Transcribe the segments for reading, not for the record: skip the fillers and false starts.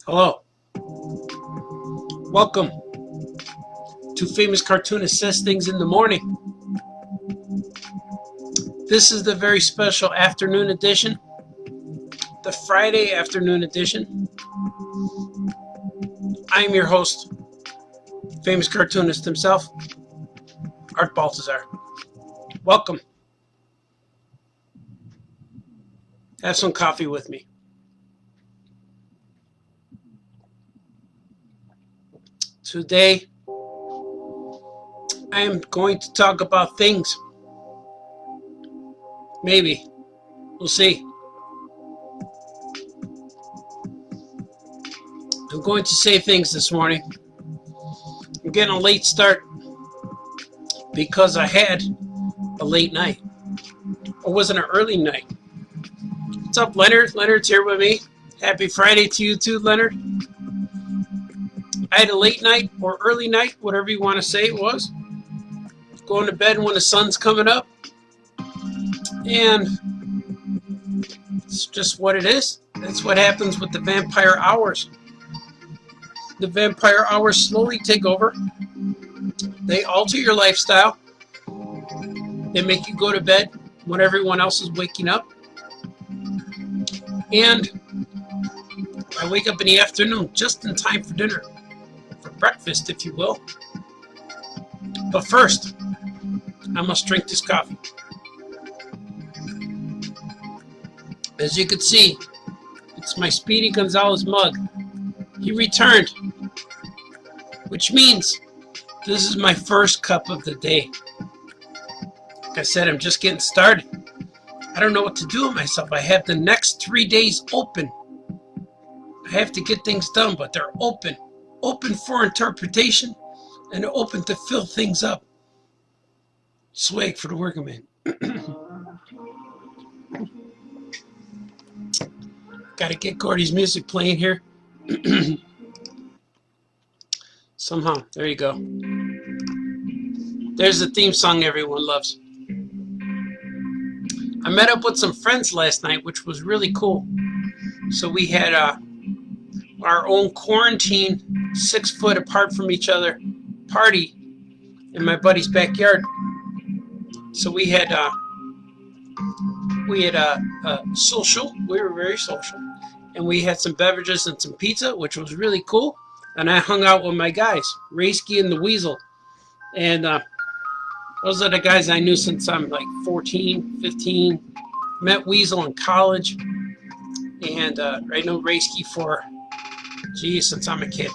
Hello. Welcome to Famous Cartoonist Says Things in the Morning. This is the very special afternoon edition, the Friday afternoon edition. I am your host, Famous Cartoonist himself, Art Baltazar. Welcome. Have some coffee with me. Today, I am going to talk about things. Maybe. We'll see. I'm going to say things this morning. I'm getting a late start because I had a late night. Or was it an early night? What's up, Leonard? Leonard's here with me. Happy Friday to you too, Leonard. I had a late night or early night, whatever you want to say it was. Going to bed when the sun's coming up. And it's just what it is. That's what happens with the vampire hours. The vampire hours slowly take over. They alter your lifestyle. They make you go to bed when everyone else is waking up. And I wake up in the afternoon just in time for dinner. For breakfast, if you will. But first, I must drink this coffee. As you can see, it's my Speedy Gonzalez mug. He returned, which means this is my first cup of the day. Like I said, I'm just getting started. I don't know what to do with myself. I have the next 3 days open. I have to get things done, but they're open. Open for interpretation and open to fill things up. Swag for the working man. Gotta get Gordy's music playing here. Somehow. There you go. There's the theme song everyone loves. I met up with some friends last night, which was really cool. So we had our own quarantine, 6 foot apart from each other party in my buddy's backyard. So we had social. We were very social, and we had some beverages and some pizza, which was really cool. And I hung out with my guys, Raysky and the Weasel, and those are the guys I knew since I'm like 14, 15. Met Weasel in college, and I know Raysky for, since I'm a kid.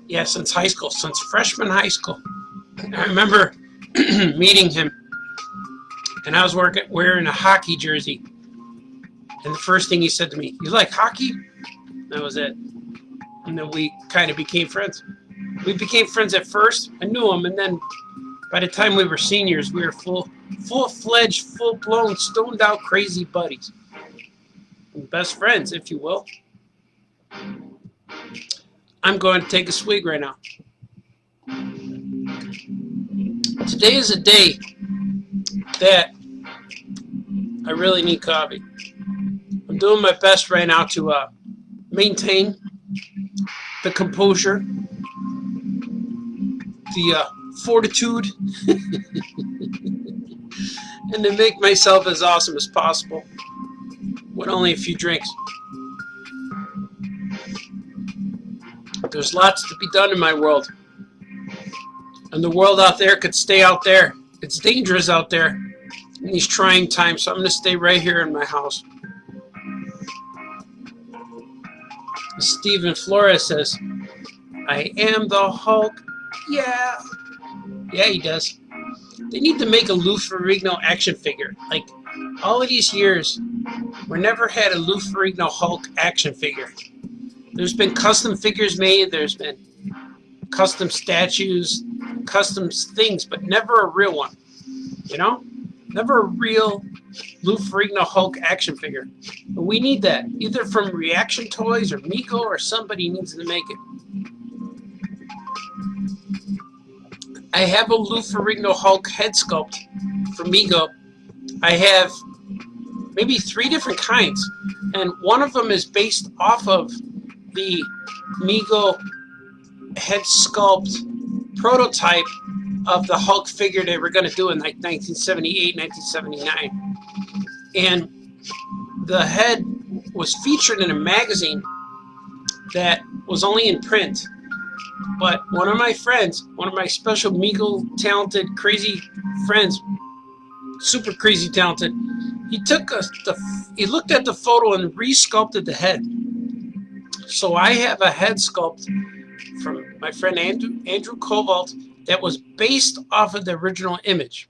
Yeah, since high school, since freshman high school. I remember meeting him, and I was wearing a hockey jersey. And the first thing he said to me, "You like hockey?" That was it. And then we kind of became friends. We became friends at first. I knew him, and then by the time we were seniors, we were full-fledged, full-blown, stoned-out, crazy buddies. And best friends, if you will. I'm going to take a swig right now. Today is a day that I really need coffee. I'm doing my best right now to maintain the composure, the fortitude, and to make myself as awesome as possible with only a few drinks. There's lots to be done in my world. And the world out there could stay out there. It's dangerous out there in these trying times, so I'm going to stay right here in my house. Stephen Flores says, I am the Hulk. Yeah. Yeah, he does. They need to make a Lou Ferrigno action figure. Like, all of these years, we never had a Lou Ferrigno Hulk action figure. There's been custom figures made, there's been custom statues, custom things, but never a real one. You know? Never a real Lou Ferrigno Hulk action figure. But we need that, either from Reaction Toys or Mego, or somebody needs to make it. I have a Lou Ferrigno Hulk head sculpt from Mego. I have maybe 3 different kinds, and one of them is based off of the Mego head sculpt prototype of the Hulk figure they were going to do in like 1978, 1979. And the head was featured in a magazine that was only in print. But one of my friends, one of my special Mego talented, crazy friends, super crazy talented, he looked at the photo and re-sculpted the head. So I have a head sculpt from my friend Andrew Cobalt that was based off of the original image.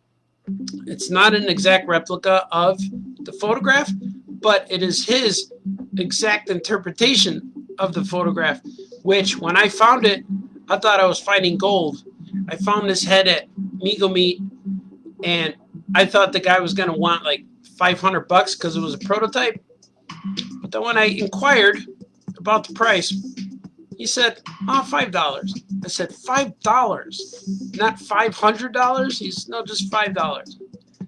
It's not an exact replica of the photograph, but it is his exact interpretation of the photograph, which when I found it, I thought I was finding gold. I found this head at Mego Meat, and I thought the guy was going to want like $500 because it was a prototype. But then when I inquired about the price, he said, oh, $5. I said, $5? Not $500? He's, no, just $5.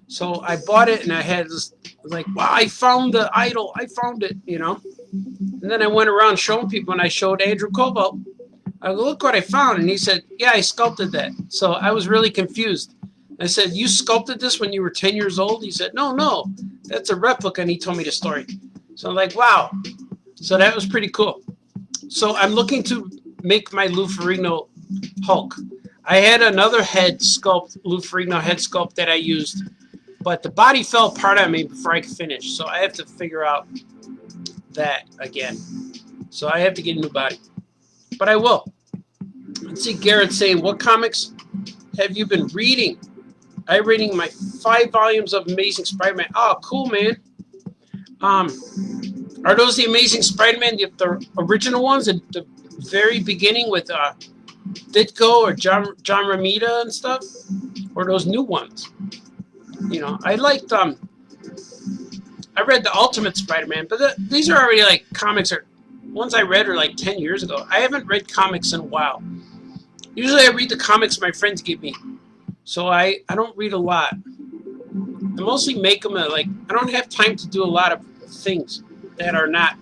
So I bought it, and I had this, like, wow, I found the idol. I found it, you know. And then I went around showing people, and I showed Andrew Cobalt. I go, look what I found. And he said, yeah, I sculpted that. So I was really confused. I said, you sculpted this when you were 10 years old? He said, no, that's a replica. And he told me the story. So I'm like, wow. So that was pretty cool. So I'm looking to make my Lou Ferrigno Hulk. I had another head sculpt, Lou Ferrigno head sculpt that I used, but the body fell apart on me before I could finish. So I have to figure out that again. So I have to get a new body. But I will. Let's see, Garrett saying, what comics have you been reading? I'm reading my 5 volumes of Amazing Spider-Man. Oh, cool, man. Are those the Amazing Spider-Man, the original ones at the very beginning with Ditko or John Romita and stuff? Or those new ones? You know, I liked, I read the Ultimate Spider-Man, but these are already like comics, or ones I read are like 10 years ago. I haven't read comics in a while. Usually I read the comics my friends give me. So I don't read a lot. I mostly make them like, I don't have time to do a lot of things that are not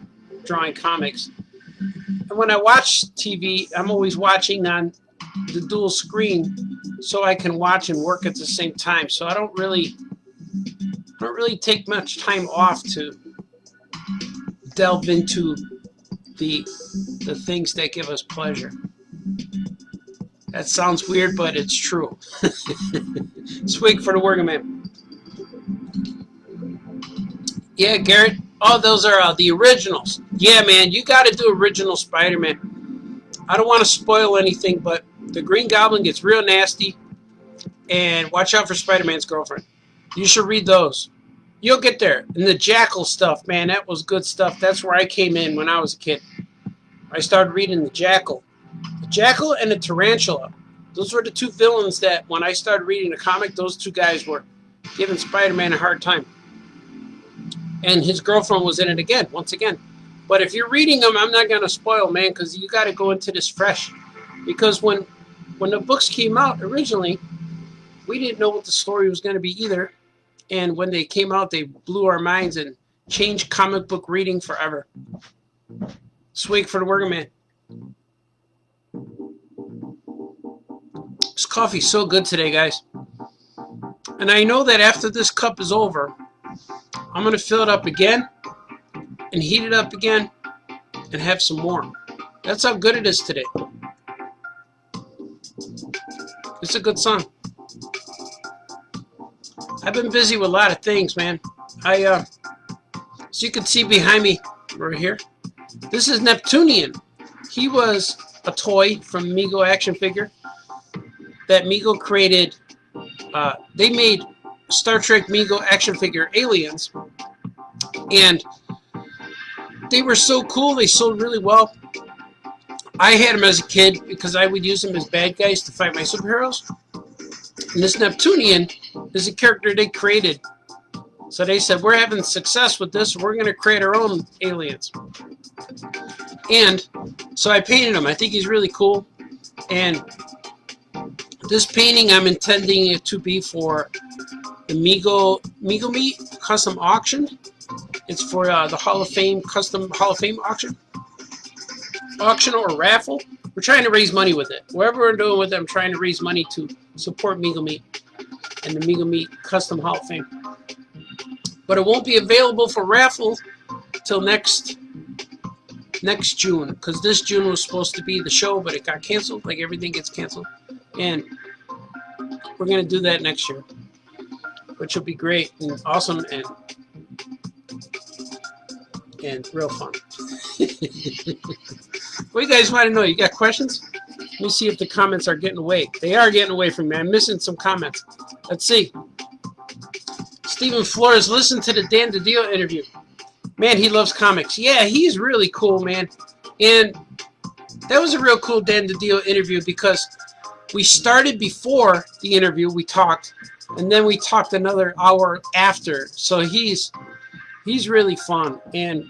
drawing comics. And when I watch TV, I'm always watching on the dual screen so I can watch and work at the same time. So I don't really take much time off to delve into the things that give us pleasure. That sounds weird, but it's true. Swig for the working man. Yeah, Garrett. Oh, those are the originals. Yeah, man, you got to do original Spider-Man. I don't want to spoil anything, but the Green Goblin gets real nasty. And watch out for Spider-Man's girlfriend. You should read those. You'll get there. And the Jackal stuff, man, that was good stuff. That's where I came in when I was a kid. I started reading the Jackal. The Jackal and the Tarantula. Those were the 2 villains that, when I started reading the comic, those 2 guys were giving Spider-Man a hard time. And his girlfriend was in it again, once again. But if you're reading them, I'm not going to spoil, man, because you got to go into this fresh. Because when the books came out originally, we didn't know what the story was going to be either. And when they came out, they blew our minds and changed comic book reading forever. Swig for the working man. This coffee's so good today, guys. And I know that after this cup is over, I'm going to fill it up again and heat it up again and have some more. That's how good it is today. It's a good song. I've been busy with a lot of things, man. So you can see behind me, right here, this is Neptunian. He was a toy from Mego action figure that Mego created. They made Star Trek Mego action figure aliens, and they were so cool. They sold really well. I had them as a kid because I would use them as bad guys to fight my superheroes. And this Neptunian is a character they created. So they said, we're having success with this. We're going to create our own aliens. And so I painted him. I think he's really cool. And this painting, I'm intending it to be for the Mego Meet custom auction. It's for the Hall of Fame custom Hall of Fame auction or raffle. We're trying to raise money with it. Whatever we're doing with it, I'm trying to raise money to support Mego Meet and the Mego Meet custom Hall of Fame. But it won't be available for raffle till next June, because this June was supposed to be the show, but it got canceled. Like everything gets canceled, and we're gonna do that next year, which will be great and awesome and real fun. What do you guys want to know? You got questions? Let me see if the comments are getting away. They are getting away from me. I'm missing some comments. Let's see. Stephen Flores, listen to the Dan DiDio interview. Man, he loves comics. Yeah, he's really cool, man. And that was a real cool Dan DiDio interview because we started before the interview, we talked, and then we talked another hour after. So he's really fun, and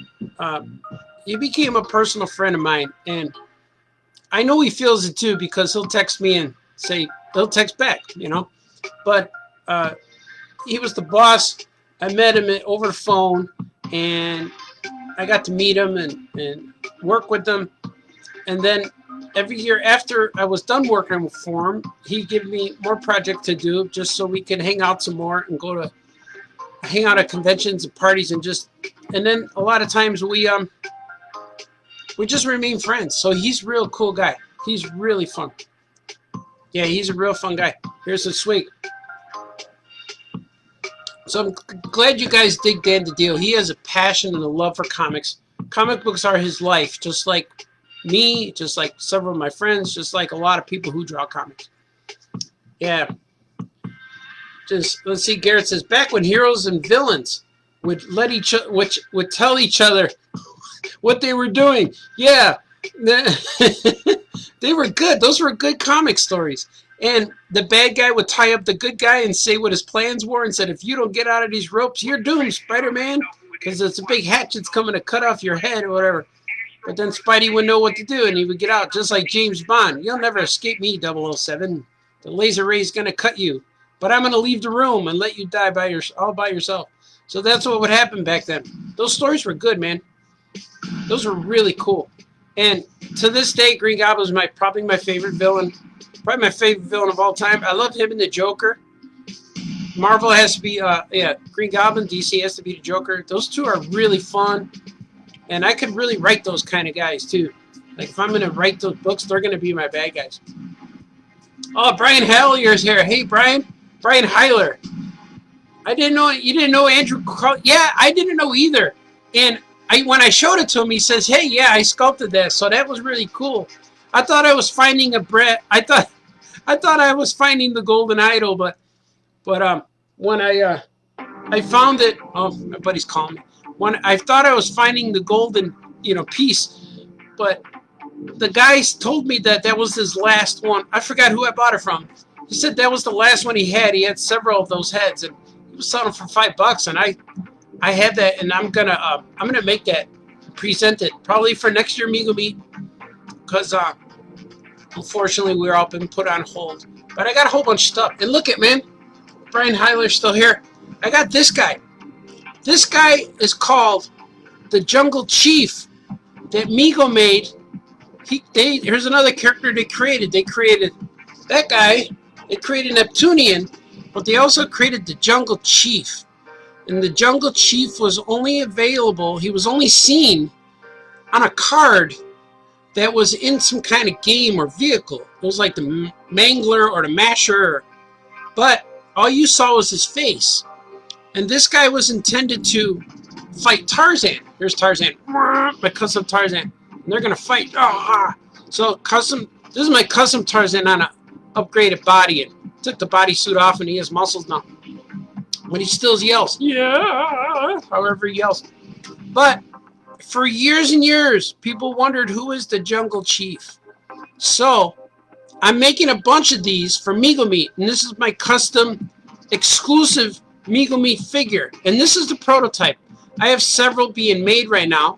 he became a personal friend of mine, and I know he feels it too because he'll text me and say, he'll text back, you know. But he was the boss. I met him over the phone, and I got to meet him and work with him. And then every year after I was done working for him, he'd give me more projects to do just so we could hang out some more and go to hang out at conventions and parties and then a lot of times we just remain friends. So he's a real cool guy. He's really fun. Yeah, he's a real fun guy. Here's a swig. So I'm glad you guys dig Dan DiDio. He has a passion and a love for comics. Comic books are his life, just like me, just like several of my friends, just like a lot of people who draw comics. Yeah. Just let's see. Garrett says, back when heroes and villains would would tell each other what they were doing. Yeah, they were good. Those were good comic stories. And the bad guy would tie up the good guy and say what his plans were and said, if you don't get out of these ropes, you're doomed, Spider-Man, because it's a big hatchet's coming to cut off your head or whatever. But then Spidey would know what to do, and he would get out just like James Bond. You'll never escape me, 007. The laser ray's going to cut you. But I'm going to leave the room and let you die all by yourself. So that's what would happen back then. Those stories were good, man. Those were really cool. And to this day, Green Goblin is probably my favorite villain. Probably my favorite villain of all time. I love him and the Joker. Marvel has to be, Green Goblin. DC has to be the Joker. Those two are really fun. And I could really write those kind of guys, too. Like, if I'm going to write those books, they're going to be my bad guys. Oh, Brian Hallier's here. Hey, Brian. Brian Heiler. I didn't know. You didn't know Andrew? Yeah, I didn't know either. And when I showed it to him, he says, hey, yeah, I sculpted that. So that was really cool. I thought I was finding I thought I was finding the golden idol, but when I found it, oh, my buddy's calling me. When I thought I was finding the golden, piece, but the guy told me that was his last one. I forgot who I bought it from. He said that was the last one he had. He had several of those heads, and he was selling them for $5. And I have that, and I'm gonna make that, present it probably for next year Mego Meet, because unfortunately we're all been put on hold. But I got a whole bunch of stuff. And look at, man, Brian Heiler's still here. I got this guy. This guy is called the Jungle Chief that Mego made. Here's another character they created. They created that guy. They created Neptunian, but they also created the Jungle Chief. And the Jungle Chief was only available, he was only seen on a card that was in some kind of game or vehicle. It was like the Mangler or the Masher, but all you saw was his face. And this guy was intended to fight Tarzan. Here's Tarzan, my custom Tarzan. And they're gonna fight. So this is my custom Tarzan on an upgraded body. And took the bodysuit off, and he has muscles now. But he still yells, yeah, however he yells. But for years and years, people wondered who is the Jungle Chief. So I'm making a bunch of these for Meagle Meat, and this is my custom exclusive Meagle Meat figure. And this is the prototype. I have several being made right now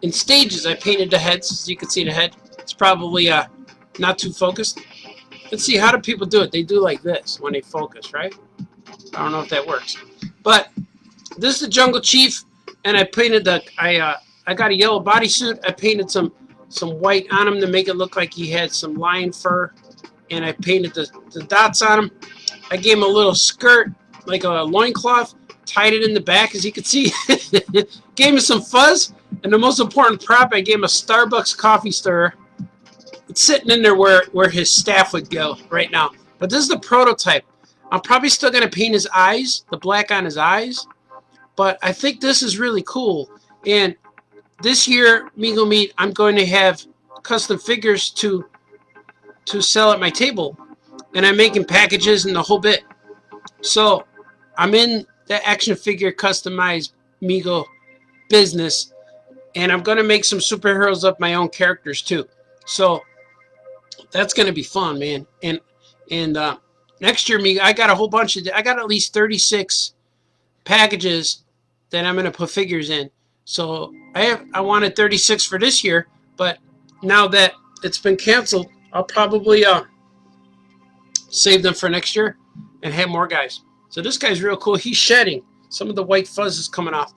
in stages. I painted the heads, as you can see the head. It's probably not too focused. Let's see, how do people do it? They do like this when they focus, right? I don't know if that works. But this is the Jungle Chief, and I painted I got a yellow bodysuit. I painted some white on him to make it look like he had some lion fur, and I painted the dots on him. I gave him a little skirt, like a loincloth, tied it in the back, as you can see. Gave him some fuzz, and the most important prop, I gave him a Starbucks coffee stirrer. It's sitting in there where his staff would go right now. But this is the prototype. I'm probably still going to paint his eyes, the black on his eyes, but I think this is really cool. And this year, Meagle Meat, I'm going to have custom figures to sell at my table, and I'm making packages and the whole bit. So I'm in the action figure customized Meagle business, and I'm going to make some superheroes of my own characters too. So that's going to be fun, man. And next year, I got a whole bunch I got at least 36 packages that I'm going to put figures in. So I wanted 36 for this year, but now that it's been canceled, I'll probably save them for next year and have more guys. So this guy's real cool. He's shedding. Some of the white fuzz is coming off.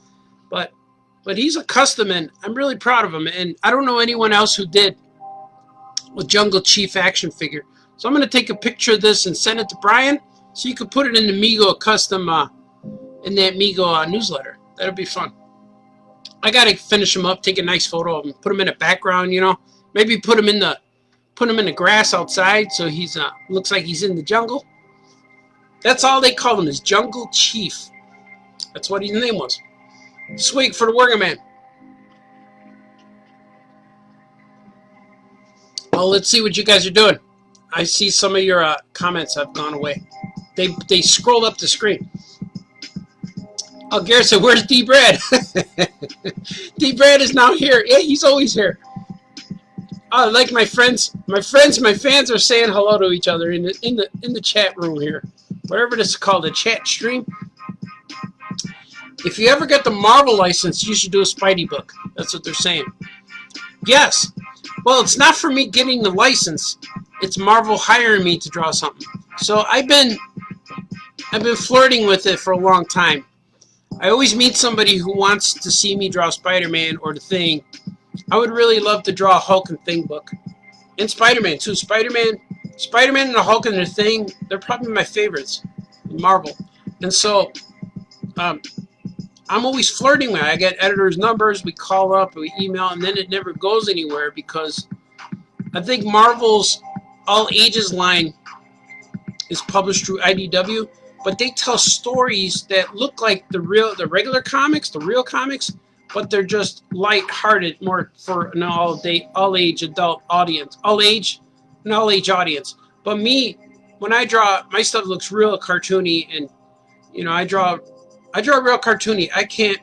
But he's a custom, and I'm really proud of him. And I don't know anyone else who did a Jungle Chief action figure. So I'm going to take a picture of this and send it to Brian so you can put it in the Meagle custom, in that Meagle newsletter. That'll be fun. I got to finish him up, take a nice photo of him, put him in a background, you know. Maybe put him in the grass outside so he's looks like he's in the jungle. That's all they call him, is Jungle Chief. That's what his name was. Swig for the working man. Well, let's see what you guys are doing. I see some of your comments have gone away. They scrolled up the screen. Oh, Garrett said, where's D-Brad? D-Brad is now here. Yeah, he's always here. Oh, like my fans are saying hello to each other in the chat room here. Whatever this is called, a chat stream. If you ever get the Marvel license, you should do a Spidey book. That's what they're saying. Yes. Well, it's not for me getting the license. It's Marvel hiring me to draw something. So I've been flirting with it for a long time. I always meet somebody who wants to see me draw Spider-Man or the Thing. I would really love to draw a Hulk and Thing book. And Spider-Man too. Spider-Man and the Hulk and the Thing, they're probably my favorites in Marvel. And so I'm always flirting with it. I get editors' numbers, we call up, we email, and then it never goes anywhere because I think Marvel's All Ages line is published through IDW, but they tell stories that look like the regular comics, the real comics, but they're just light-hearted, more for an all-age adult audience, an all-age audience. But me, when I draw, my stuff looks real cartoony, and you know, I draw real cartoony. I can't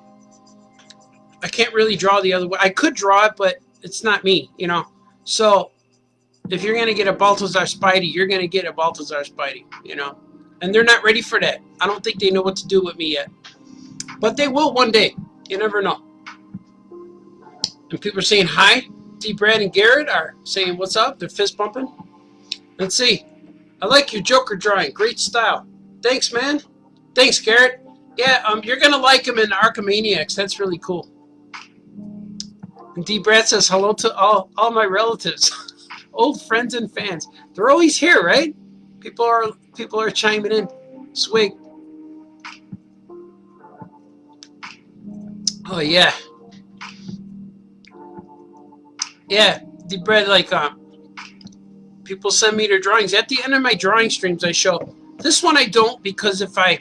really draw the other way. I could draw it, but it's not me, you know. So if you're gonna get a Balthazar Spidey, you're gonna get a Balthazar Spidey, you know. And they're not ready for that. I don't think they know what to do with me yet. But they will one day. You never know. And people are saying hi. D. Brad and Garrett are saying what's up. They're fist bumping. Let's see. I like your Joker drawing. Great style. Thanks, man. Thanks, Garrett. Yeah, you're gonna like him in Archimaniacs. That's really cool. And D. Brad says hello to all my relatives, old friends and fans. They're always here, right? People are chiming in. Swig. Oh yeah. Yeah. the bread, like people send me their drawings. At the end of my drawing streams, I show. This one I don't, because if I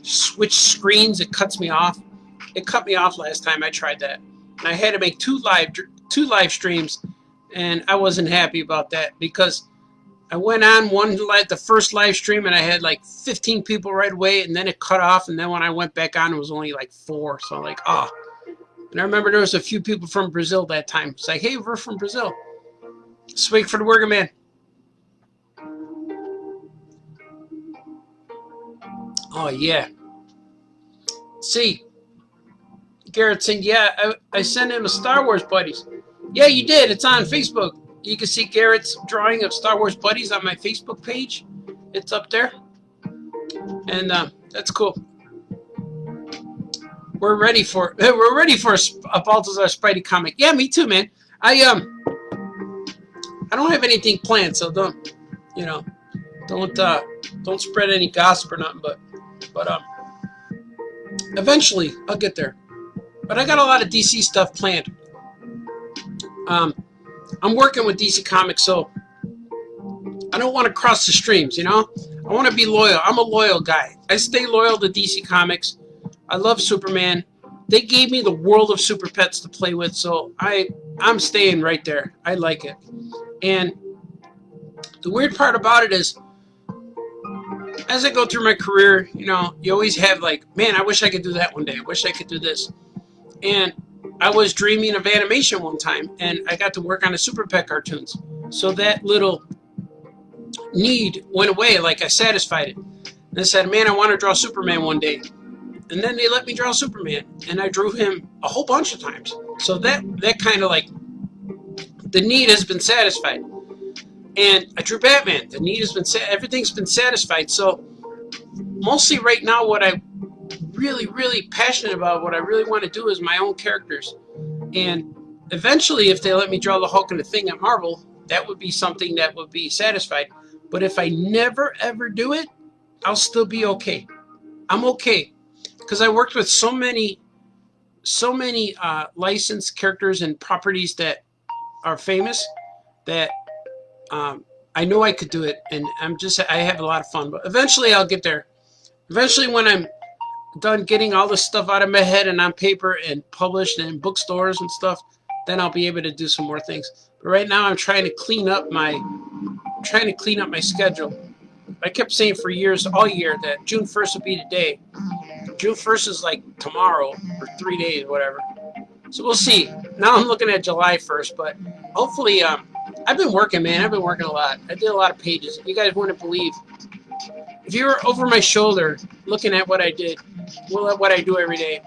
switch screens, it cuts me off. It cut me off last time I tried that. And I had to make two live streams, and I wasn't happy about that, because I went on the first live stream, and I had like 15 people right away, and then it cut off, and then when I went back on, it was only like 4. So I'm like, oh. And I remember there was a few people from Brazil that time. It's like, hey, we're from Brazil. Swig for the working man. Oh, yeah. See, Garrett saying, yeah, I sent him a Star Wars Buddies. Yeah, you did. It's on Facebook. You can see Garrett's drawing of Star Wars Buddies on my Facebook page. It's up there. And that's cool. We're ready for a Balthazar Spidey comic. Yeah, me too, man. I don't have anything planned, so don't spread any gossip or nothing, but eventually I'll get there. But I got a lot of DC stuff planned. I'm working with DC Comics, so I don't want to cross the streams, you know? I want to be loyal. I'm a loyal guy. I stay loyal to DC Comics. I love Superman. They gave me the world of Super Pets to play with, so I'm staying right there. I like it. And the weird part about it is, as I go through my career, you know, you always have like, man, I wish I could do that one day. I wish I could do this. And I was dreaming of animation one time, and I got to work on the Super Pet cartoons. So that little need went away, like I satisfied it. And I said, man, I want to draw Superman one day. And then they let me draw Superman, and I drew him a whole bunch of times. So that kind of like, the need has been satisfied. And I drew Batman. The need has been everything's been satisfied. So mostly right now, what I really, really passionate about, what I really want to do is my own characters. And eventually, if they let me draw the Hulk and the Thing at Marvel, that would be something that would be satisfied. But if I never ever do it, I'll still be okay. I'm okay. Because I worked with so many licensed characters and properties that are famous that I know I could do it, and I have a lot of fun. But eventually I'll get there. Eventually, when I'm done getting all this stuff out of my head and on paper and published in bookstores and stuff, then I'll be able to do some more things. But right now I'm trying to clean up my schedule. I kept saying for years, all year, that June 1st would be the day. June 1st is like tomorrow, or 3 days, whatever. So we'll see. Now I'm looking at July 1st, but hopefully, I've been working, man. I've been working a lot. I did a lot of pages. You guys wouldn't believe. If you were over my shoulder looking at what I did, what I do every day,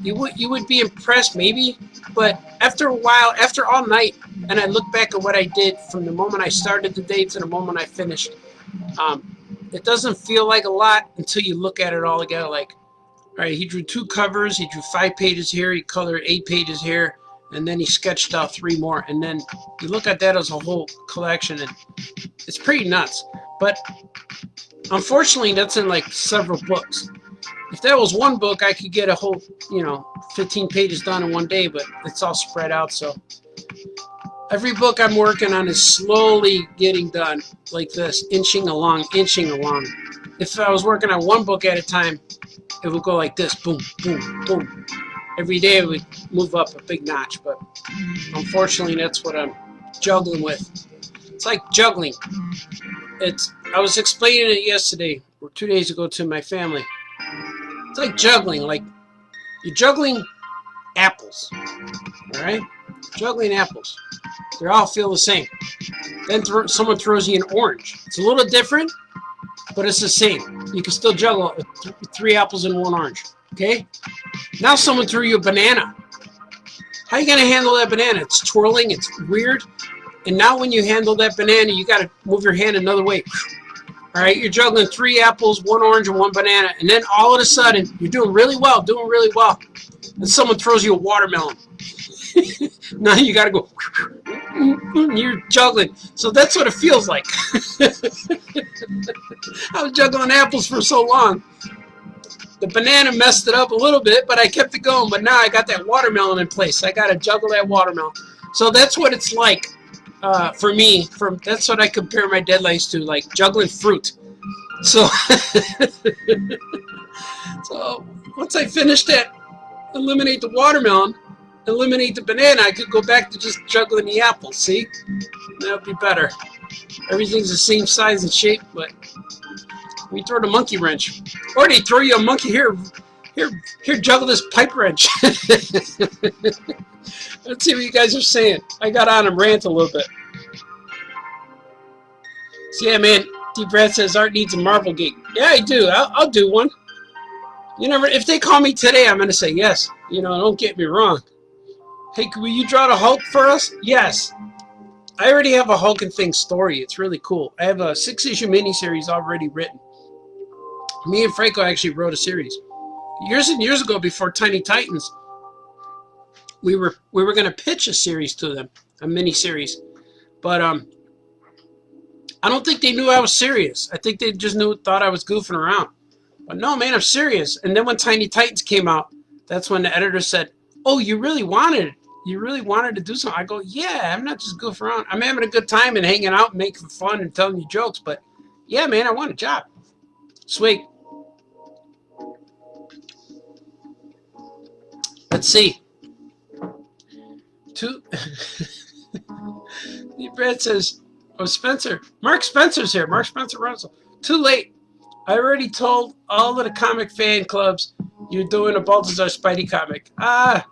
you would be impressed, maybe. But after a while, after all night, and I look back at what I did from the moment I started the day to the moment I finished, it doesn't feel like a lot until you look at it all together. Like, all right, he drew 2 covers, he drew 5 pages here, he colored 8 pages here, and then he sketched out 3 more. And then you look at that as a whole collection, and it's pretty nuts. But unfortunately, that's in like several books. If that was one book, I could get a whole, 15 pages done in one day, but it's all spread out. So every book I'm working on is slowly getting done, like this, inching along. If I was working on one book at a time, it would go like this, boom, boom, boom. Every day it would move up a big notch, but unfortunately that's what I'm juggling with. It's like juggling. I was explaining it yesterday, or 2 days ago, to my family. It's like juggling, like you're juggling apples, all right? Juggling apples. They all feel the same. Then someone throws you an orange. It's a little different, but it's the same. You can still juggle 3 apples and 1 orange, okay? Now someone threw you a banana. How are you going to handle that banana? It's twirling, it's weird. And now when you handle that banana, you got to move your hand another way. All right, you're juggling 3 apples, 1 orange, and 1 banana. And then all of a sudden, you're doing really well. And someone throws you a watermelon. Now you got to go. You're juggling. So that's what it feels like. I was juggling apples for so long. The banana messed it up a little bit, but I kept it going. But now I got that watermelon in place. I got to juggle that watermelon. So that's what it's like for me. That's what I compare my deadlines to, like juggling fruit. So, so once I finish that, eliminate the watermelon, eliminate the banana, I could go back to just juggling the apples. See? That would be better. Everything's the same size and shape, but we throw the monkey wrench. Or they throw you a monkey, here, juggle this pipe wrench. Let's see what you guys are saying. I got on and rant a little bit. So yeah, man, Deep Brad says Art needs a Marvel gig. Yeah, I do. I'll do one. You never. If they call me today, I'm gonna say yes. You know, don't get me wrong. Hey, will you draw the Hulk for us? Yes. I already have a Hulk and Thing story. It's really cool. I have a 6-issue miniseries already written. Me and Franco actually wrote a series years and years ago before Tiny Titans. We were gonna pitch a series to them, a miniseries, but I don't think they knew I was serious. I think they just thought I was goofing around. But no, man, I'm serious. And then when Tiny Titans came out, that's when the editor said, "Oh, you really wanted to do something?" I go, "Yeah, I'm not just goofing around. I'm having a good time and hanging out and making fun and telling you jokes. But yeah, man, I want a job." Sweet. Let's see. Brad says, "Oh, Spencer. Mark Spencer's here. Mark Spencer Russell. Too late. I already told all of the comic fan clubs you're doing a Balthazar Spidey comic." Well,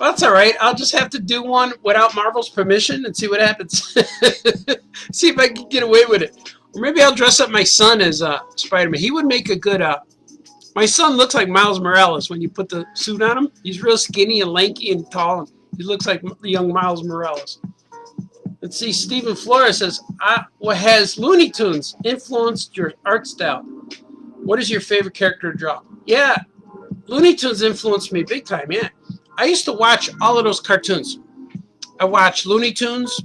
that's all right. I'll just have to do one without Marvel's permission and see what happens. See if I can get away with it. Or maybe I'll dress up my son as Spider-Man. He would make a good... my son looks like Miles Morales when you put the suit on him. He's real skinny and lanky and tall. And he looks like young Miles Morales. Let's see. Stephen Flores says, "What has Looney Tunes influenced your art style? What is your favorite character to draw?" Yeah, Looney Tunes influenced me big time, yeah. I used to watch all of those cartoons. I watched Looney Tunes,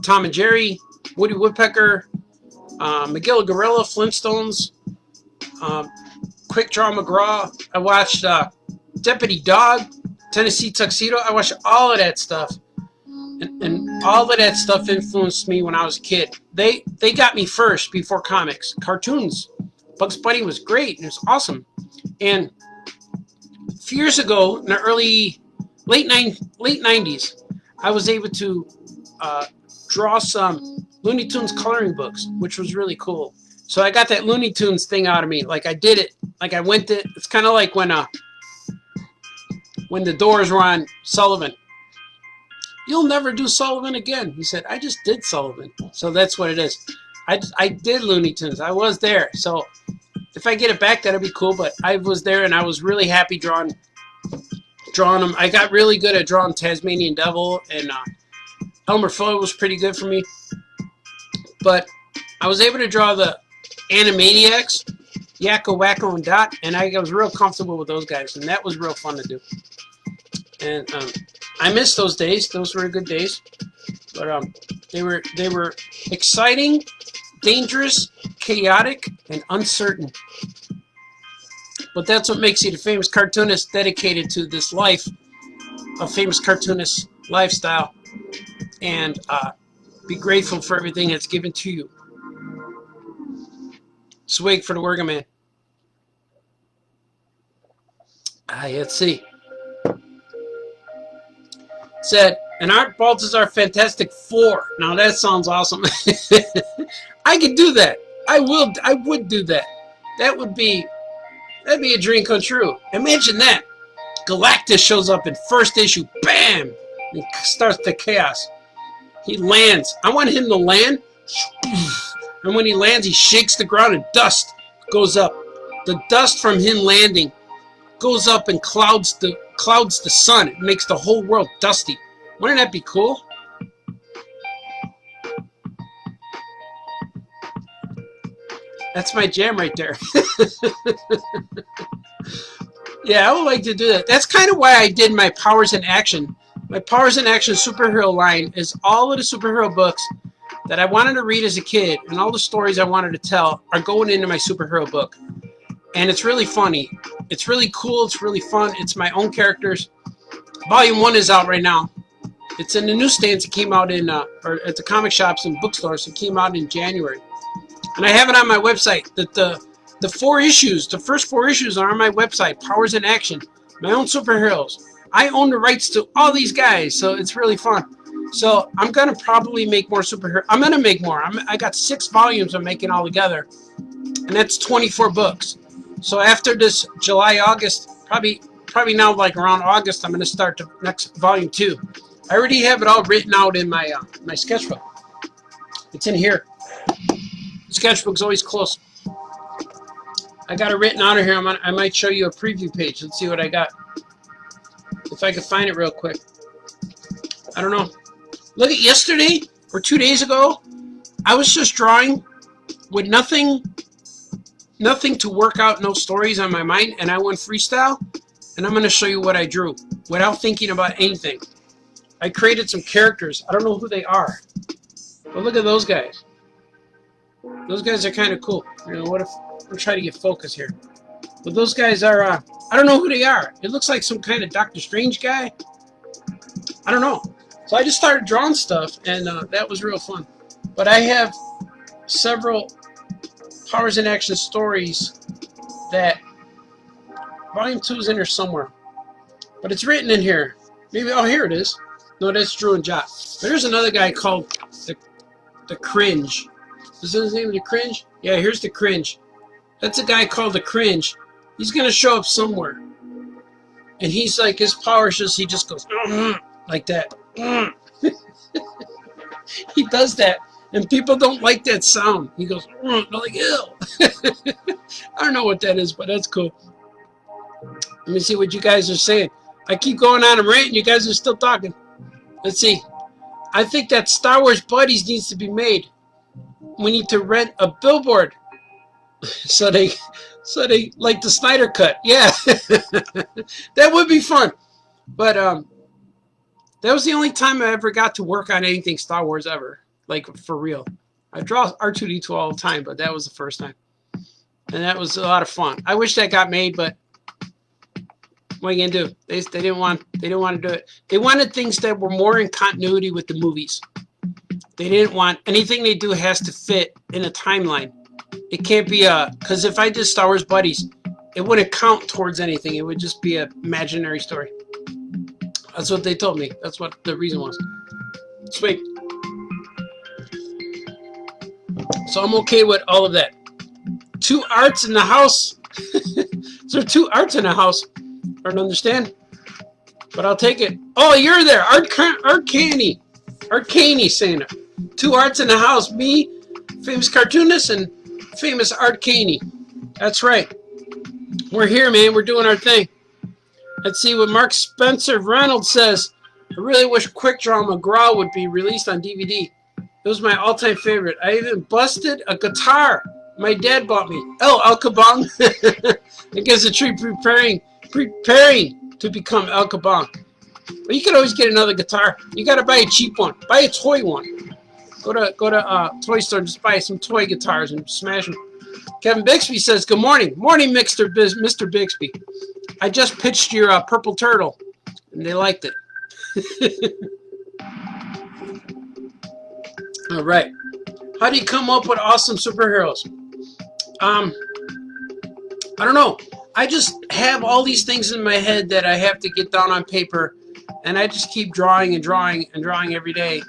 Tom and Jerry, Woody Woodpecker, Miguel Gorilla, Flintstones, Quick Draw McGraw. I watched Deputy Dog, Tennessee Tuxedo. I watched all of that stuff. And all of that stuff influenced me when I was a kid. They got me first before comics. Cartoons. Bugs Bunny was great. It was awesome. And a few years ago, in the late 90s, I was able to draw some Looney Tunes coloring books, which was really cool. So I got that Looney Tunes thing out of me. Like I did it. Like I went to... It's kind of like when the Doors were on Sullivan. "You'll never do Sullivan again." He said, "I just did Sullivan." So that's what it is. I did Looney Tunes. I was there. So if I get it back, that'd be cool. But I was there, and I was really happy drawing them. I got really good at drawing Tasmanian Devil, and Elmer Fudd was pretty good for me. But I was able to draw the Animaniacs, Yakko, Wacko, and Dot, and I was real comfortable with those guys, and that was real fun to do. And I miss those days. Those were good days. But they were exciting, dangerous, chaotic, and uncertain. But that's what makes you the famous cartoonist dedicated to this life, a famous cartoonist lifestyle, and be grateful for everything that's given to you. Swig for the working man. Let's see. Said, "An Art Balthazar Fantastic Four." Now that sounds awesome. I could do that. I would do that. That'd be a dream come true. Imagine that. Galactus shows up in first issue. Bam! And starts the chaos. He lands. I want him to land. And when he lands, he shakes the ground and dust goes up. The dust from him landing goes up and clouds the sun. It makes the whole world dusty. Wouldn't that be cool? That's my jam right there. Yeah, I would like to do that. That's kind of why I did my Powers in Action. My Powers in Action superhero line is all of the superhero books that I wanted to read as a kid, and all the stories I wanted to tell are going into my superhero book. And it's really funny. It's really cool. It's really fun. It's my own characters. Volume 1 is out right now. It's in the newsstands. It came out in, or at the comic shops and bookstores. It came out in January. And I have it on my website. The 4 issues, the first 4 issues are on my website. Powers in Action. My own superheroes. I own the rights to all these guys, so it's really fun. So I'm going to probably make more superheroes. I'm going to make more. I got 6 volumes I'm making all together. And that's 24 books. So after this July, August, probably now like around August, I'm going to start the next volume 2. I already have it all written out in my my sketchbook. It's in here. The sketchbook's always close. I got it written out of here. I might show you a preview page. Let's see what I got. If I can find it real quick. I don't know. Look at yesterday or 2 days ago. I was just drawing with nothing to work out, no stories on my mind, and I went freestyle. And I'm going to show you what I drew without thinking about anything. I created some characters. I don't know who they are. But look at those guys. Those guys are kind of cool. You know, what if I'm trying to get focus here? But those guys are, I don't know who they are. It looks like some kind of Doctor Strange guy. I don't know. So I just started drawing stuff, and that was real fun. But I have several Powers in Action stories that Volume 2 is in here somewhere. But it's written in here. Maybe, oh, here it is. No, that's Drew and Jot. There's another guy called the Cringe. Is that his name, the Cringe? Yeah, here's the Cringe. That's a guy called the Cringe. He's going to show up somewhere. And he's like, his power is just, he just goes, like that. He does that. And people don't like that sound. He goes, they're like, ew. I don't know what that is, but that's cool. Let me see what you guys are saying. I keep going on and ranting. You guys are still talking. Let's see. I think that Star Wars Buddies needs to be made. We need to rent a billboard. So they like the Snyder Cut. Yeah. That would be fun. But that was the only time I ever got to work on anything Star Wars ever. Like, for real. I draw R2-D2 all the time, but that was the first time. And that was a lot of fun. I wish that got made, but what are you gonna do? They didn't want to do it. They wanted things that were more in continuity with the movies. They didn't want anything they do has to fit in a timeline. It can't be because if I did Star Wars Buddies, it wouldn't count towards anything. It would just be an imaginary story. That's what they told me. That's what the reason was. Sweet. So I'm okay with all of that. 2 arts in the house. There are 2 arts in the house. I don't understand, but I'll take it. Oh, you're there. Art Caney saying it. 2 arts in the house. Me, famous cartoonist, and famous Art Caney. That's right. We're here, man. We're doing our thing. Let's see what Mark Spencer Reynolds says. I really wish Quick Draw McGraw would be released on DVD. It was my all-time favorite. I even busted a guitar my dad bought me. Oh, El Kabong. Against the tree preparing to become El Kabong. But you can always get another guitar. You got to buy a cheap one. Buy a toy one. Go to toy store and just buy some toy guitars and smash them. Kevin Bixby says, good morning. Morning, Mr. Bixby. I just pitched your Purple Turtle, and they liked it. All right. How do you come up with awesome superheroes? I don't know. I just have all these things in my head that I have to get down on paper, and I just keep drawing and drawing and drawing every day.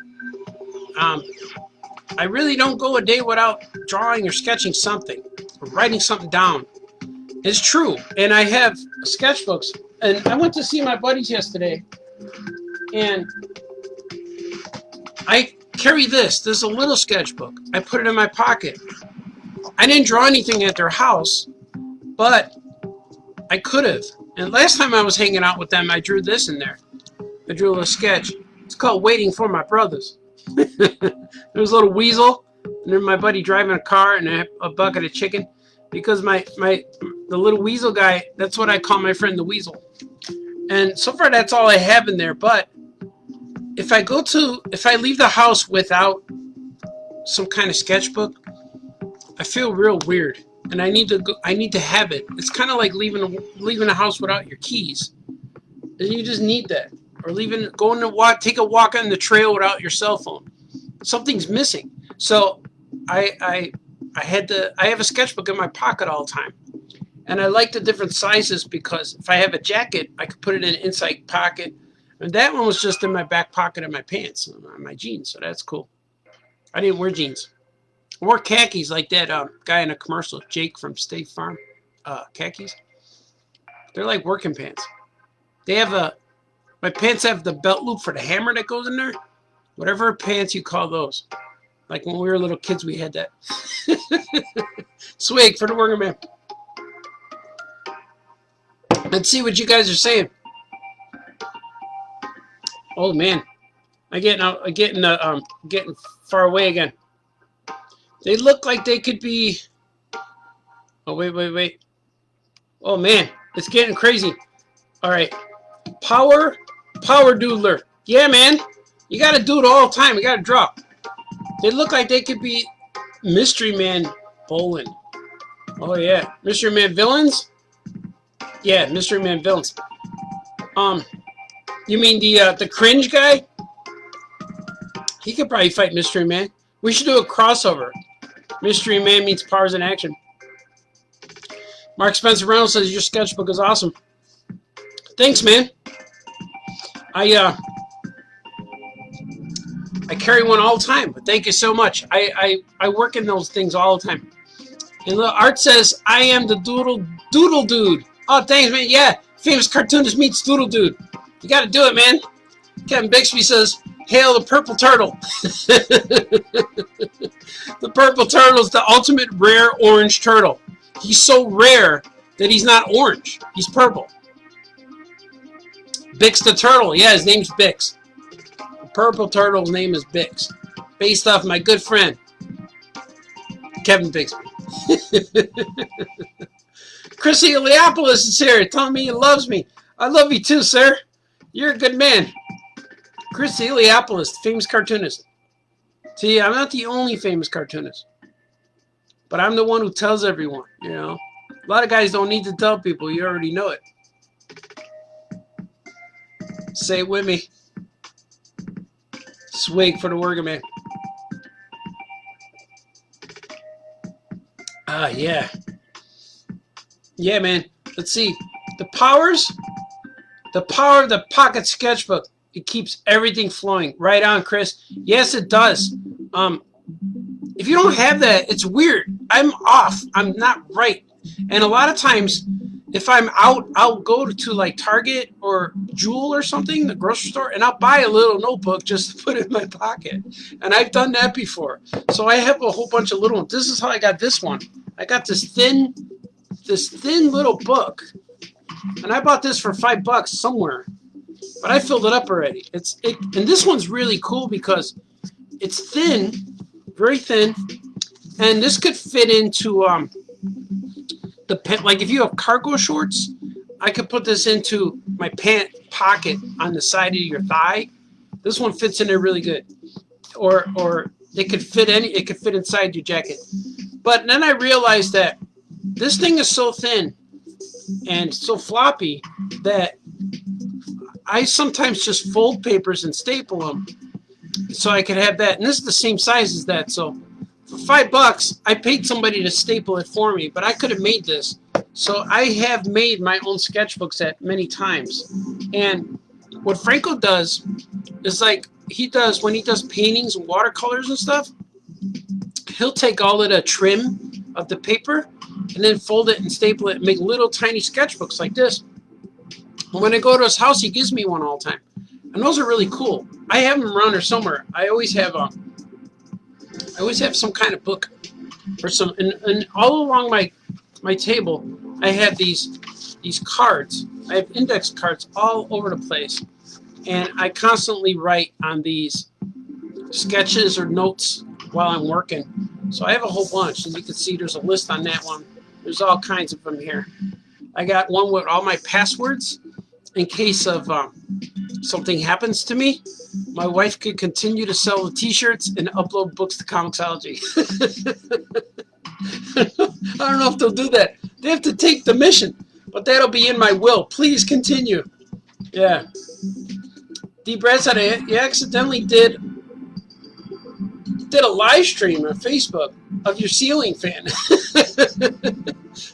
I really don't go a day without drawing or sketching something or writing something down. It's true. And I have sketchbooks. And I went to see my buddies yesterday, and I carry this. There's a little sketchbook. I put it in my pocket. I didn't draw anything at their house, but I could have. And last time I was hanging out with them, I drew this in there. I drew a little sketch. It's called Waiting for My Brothers. There was a little weasel, and then my buddy driving a car and a bucket of chicken. Because the little weasel guy, that's what I call my friend the weasel. And so far that's all I have in there. But if I leave the house without some kind of sketchbook, I feel real weird. and I need to go, I need to have it. It's kind of like leaving a house without your keys. And you just need that. Or going to walk, take a walk on the trail without your cell phone. Something's missing. So I have a sketchbook in my pocket all the time. And I like the different sizes because if I have a jacket, I could put it in an inside pocket. And that one was just in my back pocket of my pants, on my jeans. So that's cool. I didn't wear jeans. I wore khakis like that guy in a commercial, Jake from State Farm. Khakis. They're like working pants. They have my pants have the belt loop for the hammer that goes in there. Whatever pants you call those. Like when we were little kids, we had that. Swig for the working man. Let's see what you guys are saying. Oh man, I'm getting far away again. They look like they could be. Oh wait. Oh man, it's getting crazy. All right, power doodler. Yeah, man, you gotta do it all the time. You gotta draw. They look like they could be Mystery Man Bolin. Oh yeah, Mystery Man villains. Yeah, Mystery Man villains. You mean the cringe guy? He could probably fight Mystery Man. We should do a crossover. Mystery Man meets Powers in Action. Mark Spencer Reynolds says your sketchbook is awesome. Thanks, man. I carry one all the time, but thank you so much. I work in those things all the time. And Art says I am the doodle dude. Oh, thanks, man. Yeah, famous cartoonist meets doodle dude. You got to do it, man. Kevin Bixby says, "Hail the purple turtle." The purple turtle is the ultimate rare orange turtle. He's so rare that he's not orange. He's purple. Bix the turtle. Yeah, his name's Bix. The purple turtle's name is Bix. Based off my good friend, Kevin Bixby. Chrissy Leopolis is here telling me he loves me. I love you too, sir. You're a good man. Chris Eliopoulos, famous cartoonist. See, I'm not the only famous cartoonist. But I'm the one who tells everyone, you know. A lot of guys don't need to tell people. You already know it. Say it with me. Swig for the working man. Ah, yeah. Yeah, man. Let's see. The power of the pocket sketchbook. It keeps everything flowing. Right on, Chris. Yes, it does. If you don't have that, it's weird. I'm off. I'm not right. And a lot of times, if I'm out, I'll go to like Target or Jewel or something, the grocery store, and I'll buy a little notebook just to put in my pocket. And I've done that before. So I have a whole bunch of little ones. This is how I got this one. I got this thin little book. And I bought this for $5 somewhere, but I filled it up already. And this one's really cool because it's thin, very thin, and this could fit into the pen. Like if you have cargo shorts, I could put this into my pant pocket on the side of your thigh. This one fits in there really good, or it could fit inside your jacket. But then I realized that this thing is so thin and so floppy that I sometimes just fold papers and staple them so I could have that. And this is the same size as that. So for $5, I paid somebody to staple it for me, but I could have made this. So I have made my own sketchbooks at many times. And what Franco does is like when he does paintings and watercolors and stuff, he'll take all of the trim of the paper and then fold it and staple it and make little tiny sketchbooks like this. And when I go to his house, he gives me one all the time. And those are really cool. I have them around there somewhere. I always have some kind of book or some, and all along my table, I have these cards. I have index cards all over the place. And I constantly write on these sketches or notes while I'm working. So I have a whole bunch. And you can see there's a list on that one. There's all kinds of them here. I got one with all my passwords in case of something happens to me. My wife could continue to sell the t-shirts and upload books to Comixology. I don't know if they'll do that. They have to take the mission, but that'll be in my will. Please continue. Yeah. D. Brad said you accidentally did a live stream on Facebook of your ceiling fan.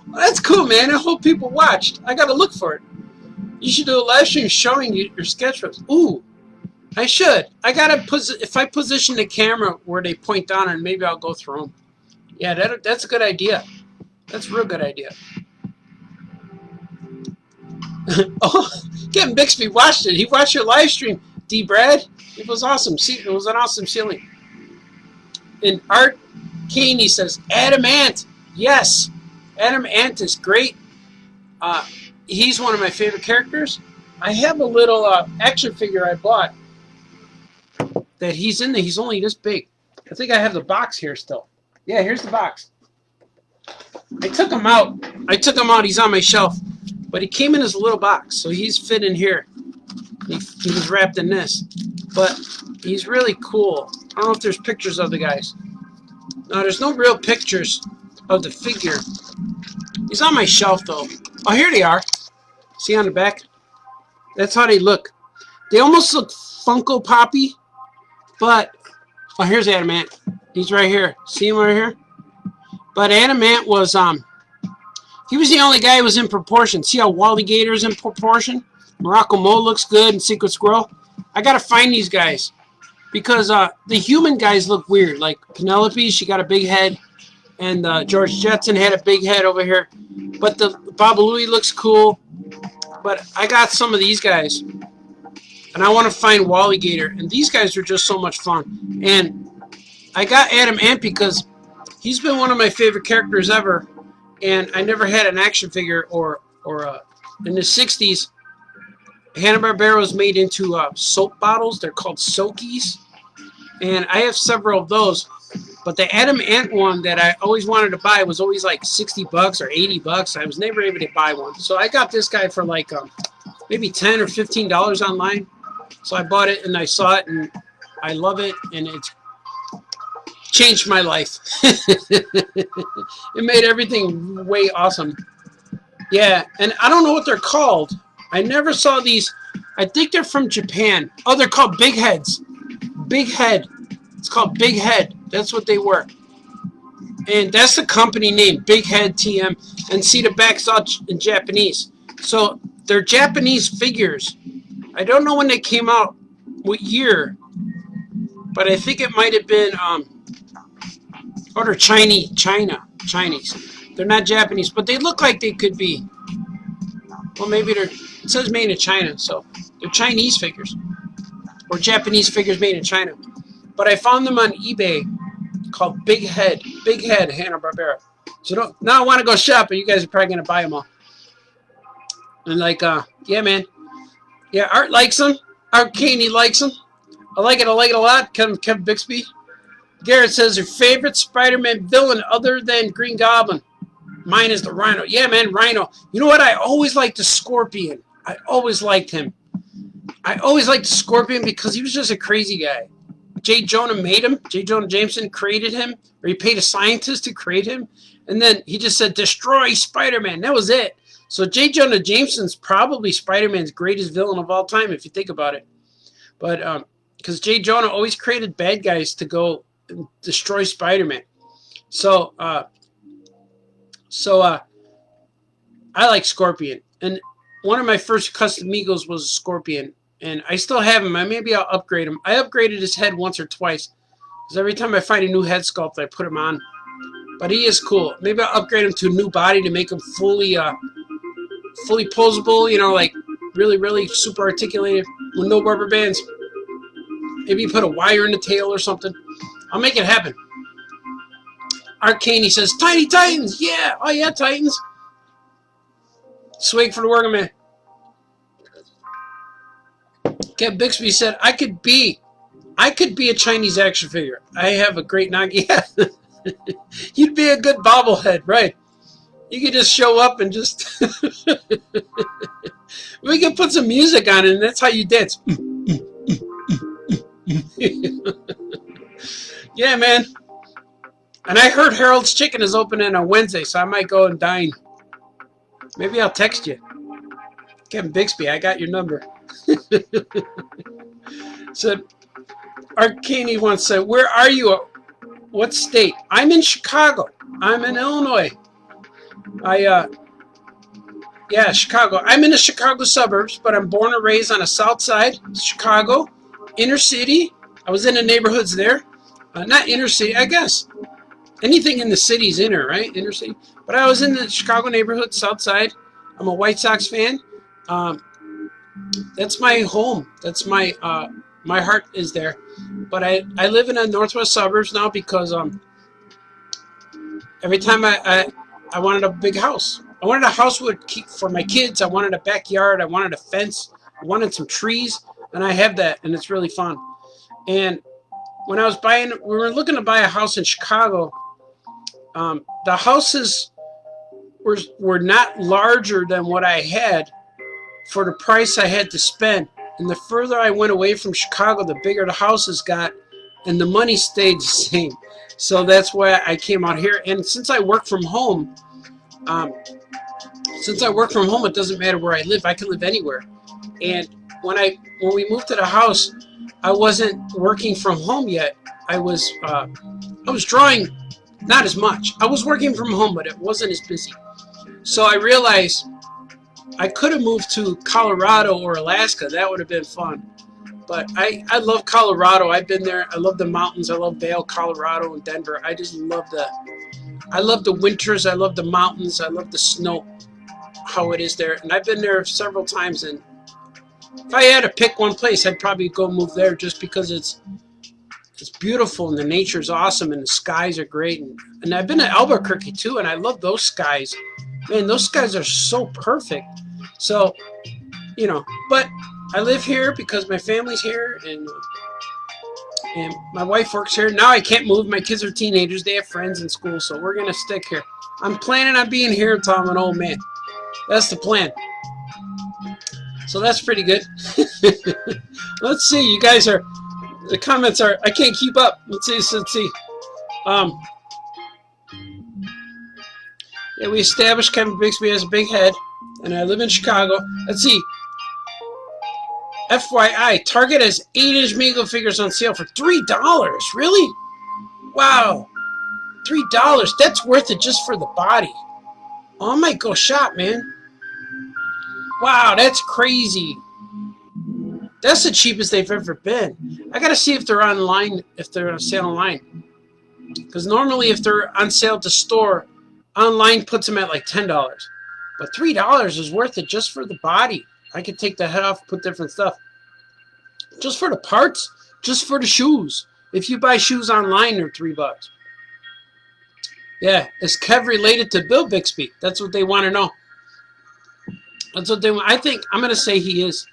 Well, that's cool, man. I hope people watched. I gotta look for it. You should do a live stream showing you your sketchbooks. Ooh, I should. I gotta if I position the camera where they point down, and maybe I'll go through them. Yeah, that's a good idea. That's a real good idea. Oh, Kevin Bixby watched it. He watched your live stream, D. Brad. It was awesome. See, it was an awesome ceiling. And Art Caney says, Adam Ant. Yes, Adam Ant is great. He's one of my favorite characters. I have a little action figure I bought that he's in there. He's only this big. I think I have the box here still. Yeah, here's the box. I took him out. He's on my shelf. But he came in his little box, so he's fit in here. He was wrapped in this. But he's really cool. I don't know if there's pictures of the guys. No, there's no real pictures of the figure. He's on my shelf, though. Oh, here they are. See on the back? That's how they look. They almost look Funko Poppy, but... Oh, here's Adam Ant. He's right here. See him right here? But Adam Ant was, he was the only guy who was in proportion. See how Wally Gator's in proportion? Morocco Mo looks good, and Secret Squirrel. I gotta find these guys. Because the human guys look weird. Like Penelope, she got a big head. And George Jetson had a big head over here. But the Babalooey looks cool. But I got some of these guys. And I want to find Wally Gator. And these guys are just so much fun. And I got Adam Ant because he's been one of my favorite characters ever. And I never had an action figure or in the 60s, Hanna-Barbera was made into soap bottles. They're called Soakies. And I have several of those. But the Adam Ant one that I always wanted to buy was always like 60 bucks or 80 bucks. I was never able to buy one. So I got this guy for like maybe $10 or $15 online. So I bought it and I saw it and I love it. And it's changed my life. It made everything way awesome. Yeah, and I don't know what they're called. I never saw these. I think they're from Japan. Oh, they're called Big Heads. Big Head. It's called Big Head. That's what they were. And that's the company name, Big Head TM. And see, the back's all in Japanese. So they're Japanese figures. I don't know when they came out, what year. But I think it might have been, or they're Chinese. They're not Japanese, but they look like they could be. Well, maybe they're, it says made in China, so they're Chinese figures. Or Japanese figures made in China. But I found them on eBay called Big Head Hanna-Barbera. So now I want to go shopping. You guys are probably going to buy them all. And like, yeah, man. Yeah, Art likes them. Art Caney likes them. I like it a lot. Kevin Bixby. Garrett says her favorite Spider-Man villain other than Green Goblin. Mine is the Rhino. Yeah, man, Rhino. You know what? I always liked the Scorpion. I always liked him. I always liked the Scorpion because he was just a crazy guy. J. Jonah made him. J. Jonah Jameson created him. Or he paid a scientist to create him. And then he just said, destroy Spider-Man. That was it. So J. Jonah Jameson's probably Spider-Man's greatest villain of all time, if you think about it. But because J. Jonah always created bad guys to go and destroy Spider-Man. So I like Scorpion. And one of my first custom Migos was a Scorpion. And I still have him. Maybe I'll upgrade him. I upgraded his head once or twice. Because every time I find a new head sculpt, I put him on. But he is cool. Maybe I'll upgrade him to a new body to make him fully posable. You know, like really, really super articulated with no rubber bands. Maybe put a wire in the tail or something. I'll make it happen. Art Caney says, Tiny Titans! Yeah! Oh yeah, Titans! Swig for the working man. Kev Bixby said, I could be a Chinese action figure. I have a great Nagi. Yeah. You'd be a good bobblehead, right? You could just show up and just... We could put some music on it, and that's how you dance. Yeah, man. And I heard Harold's Chicken is opening on Wednesday, so I might go and dine. Maybe I'll text you. Kevin Bixby, I got your number. So, Arcani once said, where are you? What state? I'm in Chicago. I'm in Illinois. Yeah, Chicago. I'm in the Chicago suburbs, but I'm born and raised on the south side, Chicago, inner city. I was in the neighborhoods there. Not inner city, I guess. Anything in the city's inner, right? Inner city. But I was in the Chicago neighborhood, south side. I'm a White Sox fan. That's my home. That's my my heart is there. But I live in the northwest suburbs now because every time I wanted a big house. I wanted a house would keep for my kids. I wanted a backyard. I wanted a fence. I wanted some trees, and I have that, and it's really fun. And when I was we were looking to buy a house in Chicago. The houses were not larger than what I had for the price I had to spend. And the further I went away from Chicago, the bigger the houses got, and the money stayed the same. So that's why I came out here. And since I work from home, it doesn't matter where I live. I can live anywhere. And when we moved to the house, I wasn't working from home yet. I was drawing, not as much. I was working from home, but it wasn't as busy. So I realized I could have moved to Colorado or Alaska. That would have been fun. But I love Colorado. I've been there. I love the mountains. I love Vail, Colorado, and Denver. I just love the winters. I love the mountains. I love the snow, how it is there. And I've been there several times. And if I had to pick one place, I'd probably go move there just because it's beautiful and the nature's awesome and the skies are great. And I've been to Albuquerque too, and I love those skies. Man, those skies are so perfect. So, but I live here because my family's here and my wife works here. Now I can't move. My kids are teenagers. They have friends in school, so we're going to stick here. I'm planning on being here until I'm an old man. That's the plan. So that's pretty good. Let's see. You guys the comments are, I can't keep up. Let's see. Yeah, we established Kevin Bixby has a big head, and I live in Chicago. Let's see. FYI, Target has 8-inch Mego figures on sale for $3. Really? Wow. $3. That's worth it just for the body. Oh, I might go shop, man. Wow, that's crazy. That's the cheapest they've ever been. I gotta see if they're online, if they're on sale online. Because normally if they're on sale at the store, online puts them at like $10. But $3 is worth it just for the body. I could take the head off, put different stuff. Just for the parts, just for the shoes. If you buy shoes online, they're $3. Yeah, is Kev related to Bill Bixby? That's what they want to know. That's what they want. I think I'm going to say he is.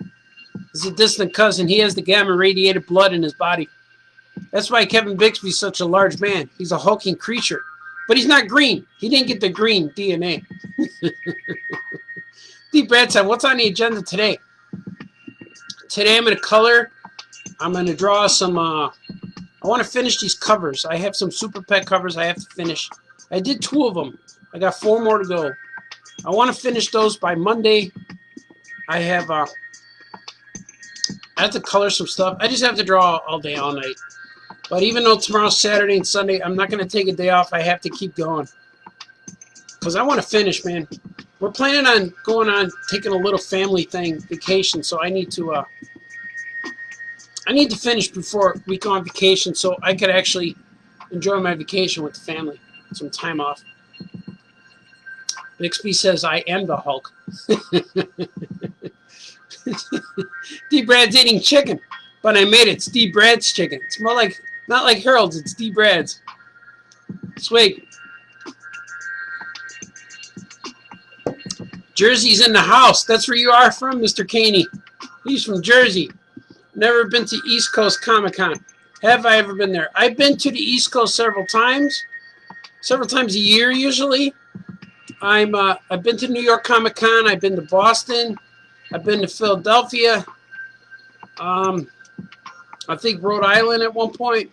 He's a distant cousin. He has the gamma radiated blood in his body. That's why Kevin Bixby's such a large man. He's a hulking creature. But he's not green. He didn't get the green DNA. D. Brad said, what's on the agenda today? Today I'm going to color. I'm going to draw some... I want to finish these covers. I have some Super Pet covers I have to finish. I did 2 of them. I got 4 more to go. I want to finish those by Monday. I have to color some stuff. I just have to draw all day, all night. But even though tomorrow's Saturday and Sunday, I'm not going to take a day off. I have to keep going. Because I want to finish, man. We're planning on taking a little family thing, vacation. So I need to finish before we go on vacation so I could actually enjoy my vacation with the family. Some time off. Bixby says, I am the Hulk. D. Brad's eating chicken, but I made it. It's D. Brad's chicken. It's more like, not like Harold's, it's D. Brad's. Swig. Jersey's in the house. That's where you are from, Mr. Caney. He's from Jersey. Never been to East Coast Comic-Con. Have I ever been there? I've been to the East Coast several times a year usually. I've been to New York Comic-Con. I've been to Boston. I've been to Philadelphia. I think Rhode Island at one point.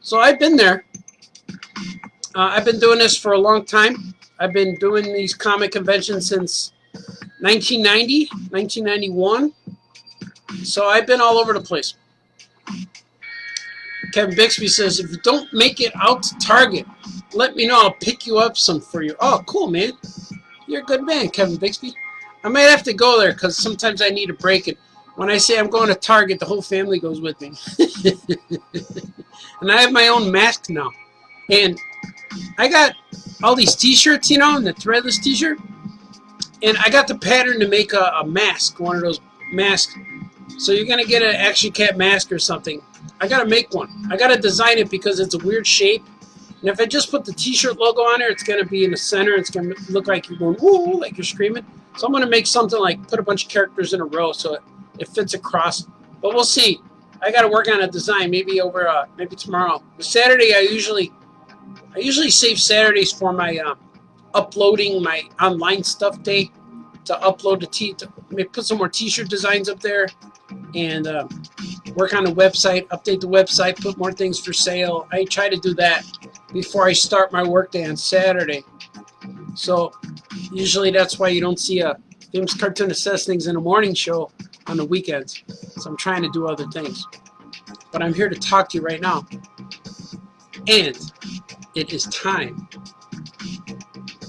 So I've been there. I've been doing this for a long time. I've been doing these comic conventions since 1990, 1991. So I've been all over the place. Kevin Bixby says, if you don't make it out to Target, let me know. I'll pick you up some for you. Oh, cool, man. You're a good man, Kevin Bixby. I might have to go there because sometimes I need a break. And when I say I'm going to Target, the whole family goes with me. And I have my own mask now. And I got all these t-shirts, you know, and the threadless t-shirt. And I got the pattern to make a mask, one of those masks. So you're going to get an Action Cat mask or something. I got to make one. I got to design it because it's a weird shape. And if I just put the t-shirt logo on there, it's going to be in the center. It's going to look like you're going, woo, like you're screaming. So I'm going to make something like put a bunch of characters in a row so it fits across. But we'll see. I got to work on a design maybe over maybe tomorrow. Saturday, I usually save Saturdays for my uploading my online stuff day to upload to put some more t-shirt designs up there and work on the website, update the website, put more things for sale. I try to do that before I start my workday on Saturday. So usually that's why you don't see a famous cartoonist says things in a morning show on the weekends. So I'm trying to do other things. But I'm here to talk to you right now. And it is time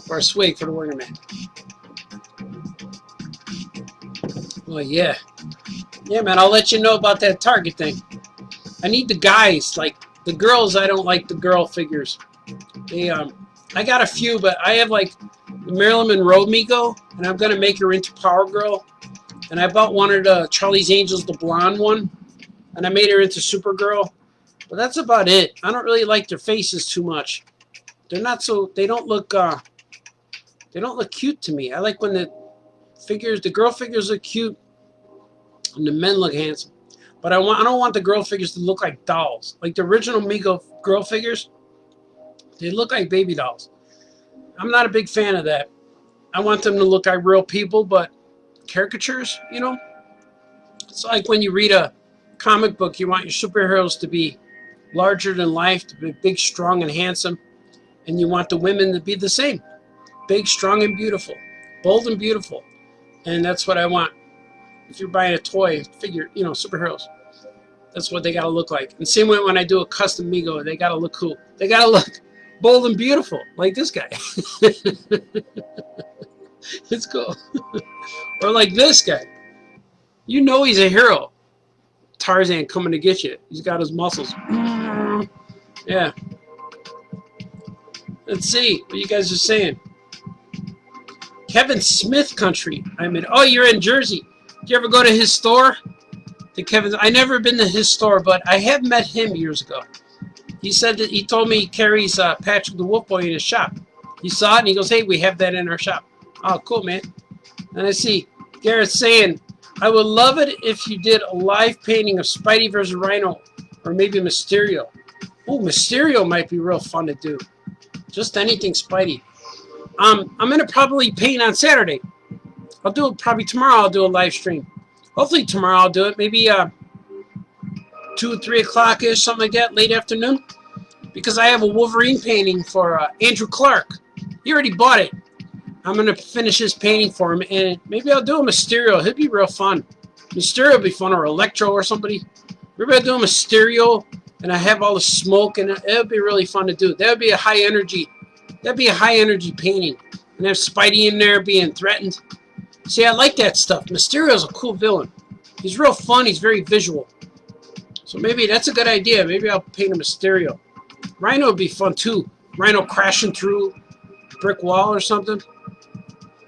for a swig for the working man. Well, yeah. Yeah, man, I'll let you know about that Target thing. I need the guys. Like, the girls, I don't like the girl figures. I got a few, but I have, like, the Marilyn Monroe Migo, and I'm going to make her into Power Girl. And I bought one of the Charlie's Angels, the blonde one, and I made her into Supergirl. But that's about it. I don't really like their faces too much. They're not so, they don't look cute to me. I like when the girl figures look cute and the men look handsome. But I don't want the girl figures to look like dolls. Like the original Migo girl figures, they look like baby dolls. I'm not a big fan of that. I want them to look like real people, but caricatures, you know? It's like when you read a comic book, you want your superheroes to be larger than life, to be big, strong, and handsome. And you want the women to be the same. Big, strong, and beautiful. Bold and beautiful. And that's what I want. If you're buying a toy figure, you know, superheroes. That's what they got to look like. And same way when I do a custom Migo, they got to look cool. They got to look bold and beautiful, like this guy. It's cool. Or like this guy. You know he's a hero. Tarzan coming to get you. He's got his muscles. Yeah. Let's see what you guys are saying. Kevin Smith country. Oh, you're in Jersey. Did you ever go to his store? I never been to his store, but I have met him years ago. He said that he told me he carries Patrick the Wolf Boy in his shop. He saw it and he goes, hey, we have that in our shop. Oh, cool, man. And I see Garrett saying, I would love it if you did a live painting of Spidey versus Rhino or maybe Mysterio. Oh, Mysterio might be real fun to do. Just anything Spidey. I'm going to probably paint on Saturday. I'll do it probably tomorrow. I'll do a live stream. Hopefully tomorrow I'll do it. Maybe 2 or 3 o'clock-ish, something like that, late afternoon. Because I have a Wolverine painting for Andrew Clark. He already bought it. I'm going to finish his painting for him. And maybe I'll do a Mysterio. It'd be real fun. Mysterio would be fun. Or Electro or somebody. Maybe I'll do a Mysterio. And I have all the smoke. And it would be really fun to do. That would be a high energy. That'd be a high energy painting. And have Spidey in there being threatened. See, I like that stuff. Mysterio's a cool villain. He's real fun. He's very visual. So maybe that's a good idea. Maybe I'll paint a Mysterio. Rhino would be fun too. Rhino crashing through a brick wall or something.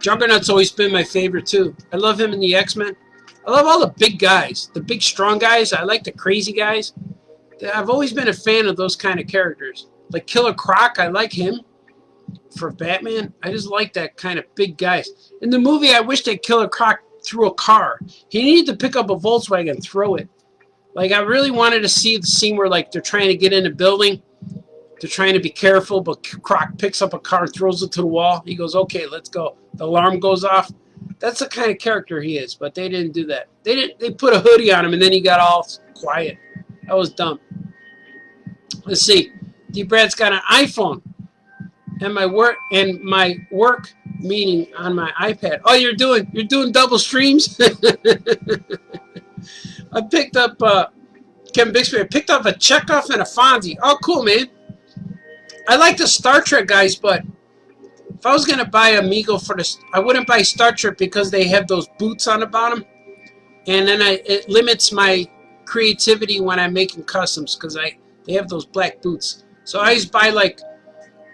Juggernaut's always been my favorite too. I love him in the X-Men. I love all the big guys. The big strong guys. I like the crazy guys. I've always been a fan of those kind of characters. Like Killer Croc, I like him. For Batman, I just like that kind of big guys. In the movie, I wish that Killer Croc threw a car. He needed to pick up a Volkswagen and throw it. Like, I really wanted to see the scene where, like, they're trying to get in a building. They're trying to be careful, but Croc picks up a car and throws it to the wall. He goes, okay, let's go. The alarm goes off. That's the kind of character he is, but they didn't do that. They put a hoodie on him, and then he got all quiet. That was dumb. Let's see. D. Brad's got an iPhone. and my work meeting on my iPad. Oh, you're doing double streams. I picked up Kevin Bixby. I picked up a Chekhov and a Fonzie. Oh, cool, man. I like the Star Trek guys, but if I was gonna buy Amigo for this, I wouldn't buy Star Trek because they have those boots on the bottom, and then it limits my creativity when I'm making customs because they have those black boots. So I always buy like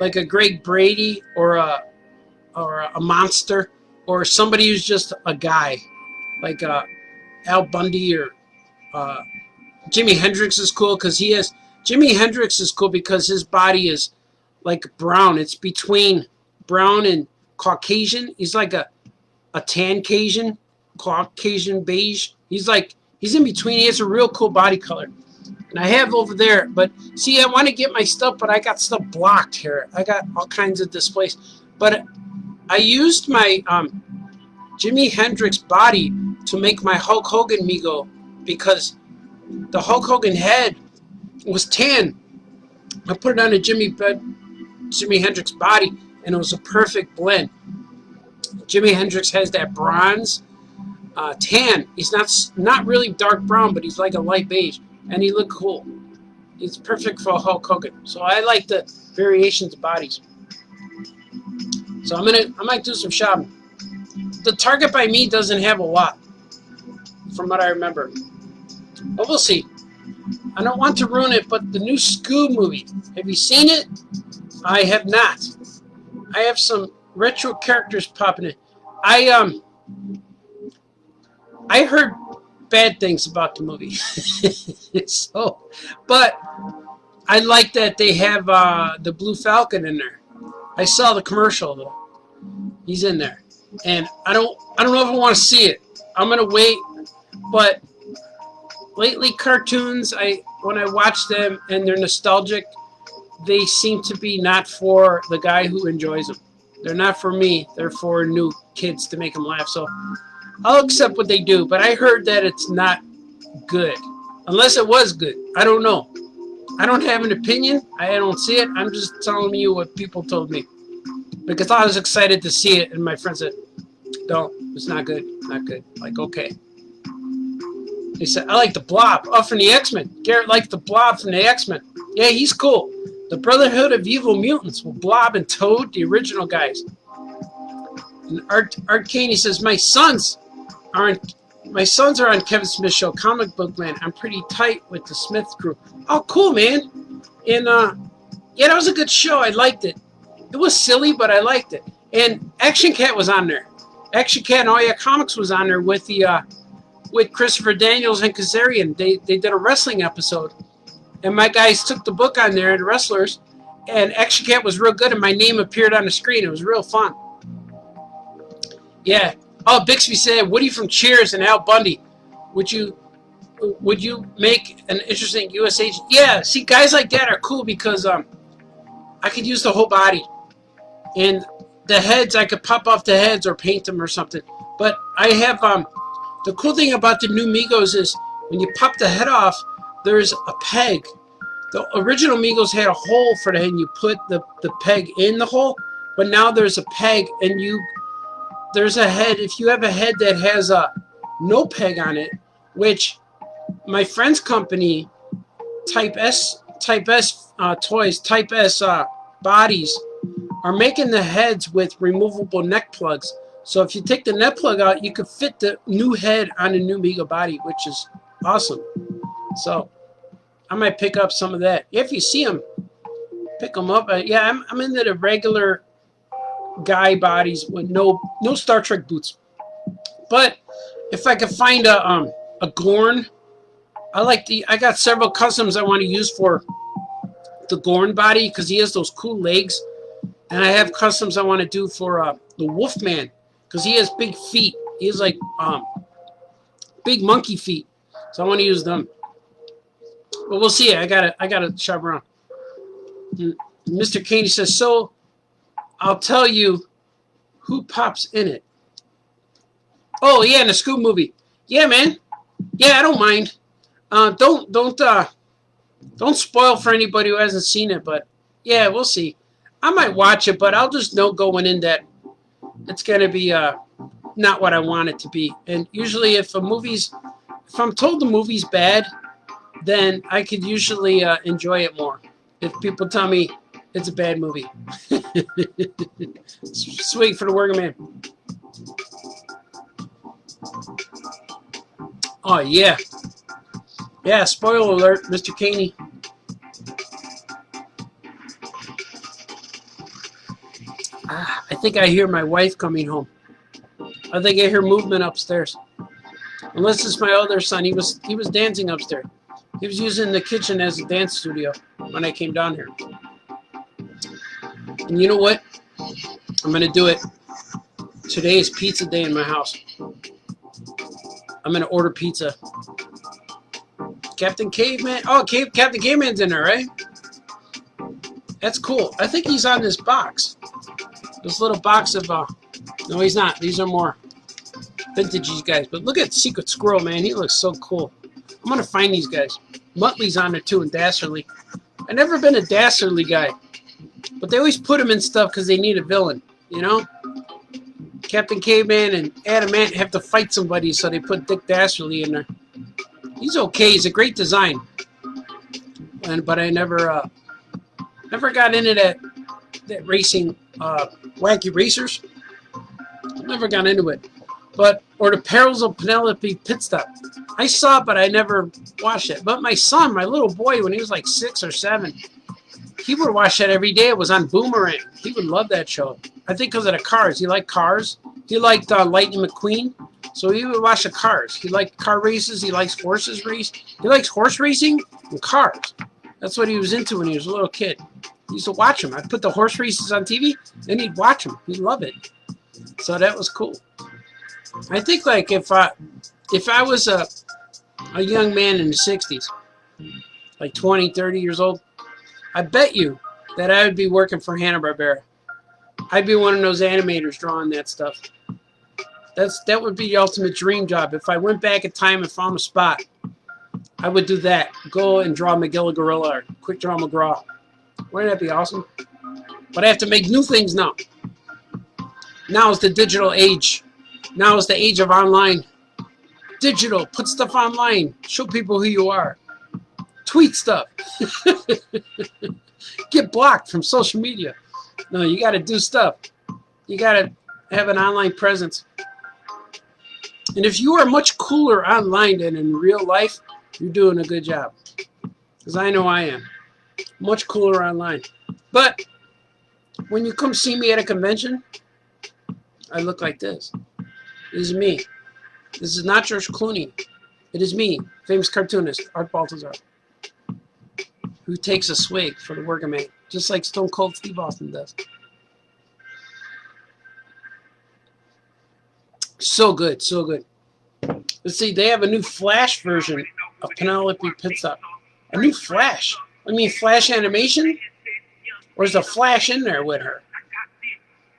a Greg Brady or a monster or somebody who's just a guy, like Al Bundy or Jimi Hendrix is cool because Jimi Hendrix is cool because his body is like brown. It's between brown and Caucasian. He's like a tan Cajun, Caucasian beige. He's in between. He has a real cool body color. And I have over there, but see, I want to get my stuff, but I got stuff blocked here. I got all kinds of displays. But I used my Jimi Hendrix body to make my Hulk Hogan Mego because the Hulk Hogan head was tan. I put it on a Jimi Hendrix body, and it was a perfect blend. Jimi Hendrix has that bronze tan. He's not really dark brown, but he's like a light beige. And he looked cool. He's perfect for Hulk Hogan. So I like the variations of bodies. So I might do some shopping. The Target by me doesn't have a lot, from what I remember. But we'll see. I don't want to ruin it, but the new Scoob movie. Have you seen it? I have not. I have some retro characters popping in. I heard bad things about the movie. But I like that they have the Blue Falcon in there. I saw the commercial though. He's in there, and I don't know if I want to see it. I'm gonna wait. But lately, cartoons, when I watch them and they're nostalgic, they seem to be not for the guy who enjoys them. They're not for me. They're for new kids to make them laugh. So I'll accept what they do, but I heard that it's not good. Unless it was good. I don't know. I don't have an opinion. I don't see it. I'm just telling you what people told me. Because I was excited to see it, and my friend said, don't. It's not good. Not good. Like, okay. He said, I like the Blob. Oh, from the X-Men. Garrett likes the Blob from the X-Men. Yeah, he's cool. The Brotherhood of Evil Mutants with Blob and Toad, the original guys. And Art Caney says, my sons are on Kevin Smith's show, Comic Book Man. I'm pretty tight with the Smith crew. Oh, cool, man. And yeah, that was a good show. I liked it. It was silly, but I liked it. And Action Cat was on there. Action Cat and All Yeah Comics was on there with with Christopher Daniels and Kazarian. They did a wrestling episode. And my guys took the book on there, the wrestlers, and Action Cat was real good, and my name appeared on the screen. It was real fun. Yeah. Oh, Bixby said, Woody from Cheers and Al Bundy. Would you make an interesting U.S. agent? Yeah, see, guys like that are cool because I could use the whole body. And the heads, I could pop off the heads or paint them or something. But I have, the cool thing about the new Migos is when you pop the head off, there's a peg. The original Migos had a hole for the head and you put the peg in the hole. But now there's a peg and there's a head. If you have a head that has no peg on it, which my friend's company, Type S Toys, Type S Bodies, are making the heads with removable neck plugs. So if you take the neck plug out, you could fit the new head on a new Migo body, which is awesome. So I might pick up some of that. If you see them, pick them up. Yeah, I'm into the regular guy bodies with no Star Trek boots. But if I could find a Gorn, I got several customs I want to use for the Gorn body because he has those cool legs. And I have customs I want to do for the Wolfman because he has big feet. He has like big monkey feet. So I want to use them. But we'll see. I gotta shop around. Mr. Caney says, so I'll tell you who pops in it. Oh yeah, in the Scoob movie. Yeah, man. Yeah, I don't mind. Don't spoil for anybody who hasn't seen it, but yeah, we'll see. I might watch it, but I'll just know going in that it's gonna be not what I want it to be. And usually, if I'm told the movie's bad, then I could usually enjoy it more. If people tell me it's a bad movie. Sweet for the working man. Oh yeah. Yeah, spoiler alert, Mr. Caney. I think I hear my wife coming home. I think I hear movement upstairs. Unless it's my other son. He was dancing upstairs. He was using the kitchen as a dance studio when I came down here. And you know what? I'm going to do it. Today is pizza day in my house. I'm going to order pizza. Captain Caveman. Oh, Captain Caveman's in there, right? That's cool. I think he's on this box. This little box of... no, he's not. These are more vintage guys. But look at Secret Squirrel, man. He looks so cool. I'm going to find these guys. Muttley's on there, too, and Dastardly. I've never been a Dastardly guy. But they always put him in stuff because they need a villain, you know? Captain Caveman and Adamant have to fight somebody, so they put Dick Dastardly in there. He's okay. He's a great design. But I never got into that racing, Wacky Racers. I never got into it. Or the Perils of Penelope Pit Stop. I saw it, but I never watched it. But my son, my little boy, when he was like 6 or 7, he would watch that every day. It was on Boomerang. He would love that show. I think because of the cars. He liked cars. He liked Lightning McQueen. So he would watch the cars. He liked car races. He likes horses race. He likes horse racing and cars. That's what he was into when he was a little kid. He used to watch them. I'd put the horse races on TV, and he'd watch them. He'd love it. So that was cool. I think like if I was a young man in the 60s, like 20, 30 years old, I bet you that I would be working for Hanna-Barbera. I'd be one of those animators drawing that stuff. That would be the ultimate dream job. If I went back in time and found a spot, I would do that. Go and draw McGill Gorilla or Quick Draw McGraw. Wouldn't that be awesome? But I have to make new things now. Now is the digital age. Now is the age of online. Digital. Put stuff online. Show people who you are. Tweet stuff. Get blocked from social media. No, you got to do stuff. You got to have an online presence. And if you are much cooler online than in real life, you're doing a good job. Because I know I am. Much cooler online. But when you come see me at a convention, I look like this. This is me. This is not George Clooney. It is me, famous cartoonist, Art Baltazar, who takes a swig for the working man, just like Stone Cold Steve Austin does. So good, so good. Let's see, they have a new Flash version of Penelope Pitstop. A new Flash? I mean, Flash animation? Or is a Flash in there with her?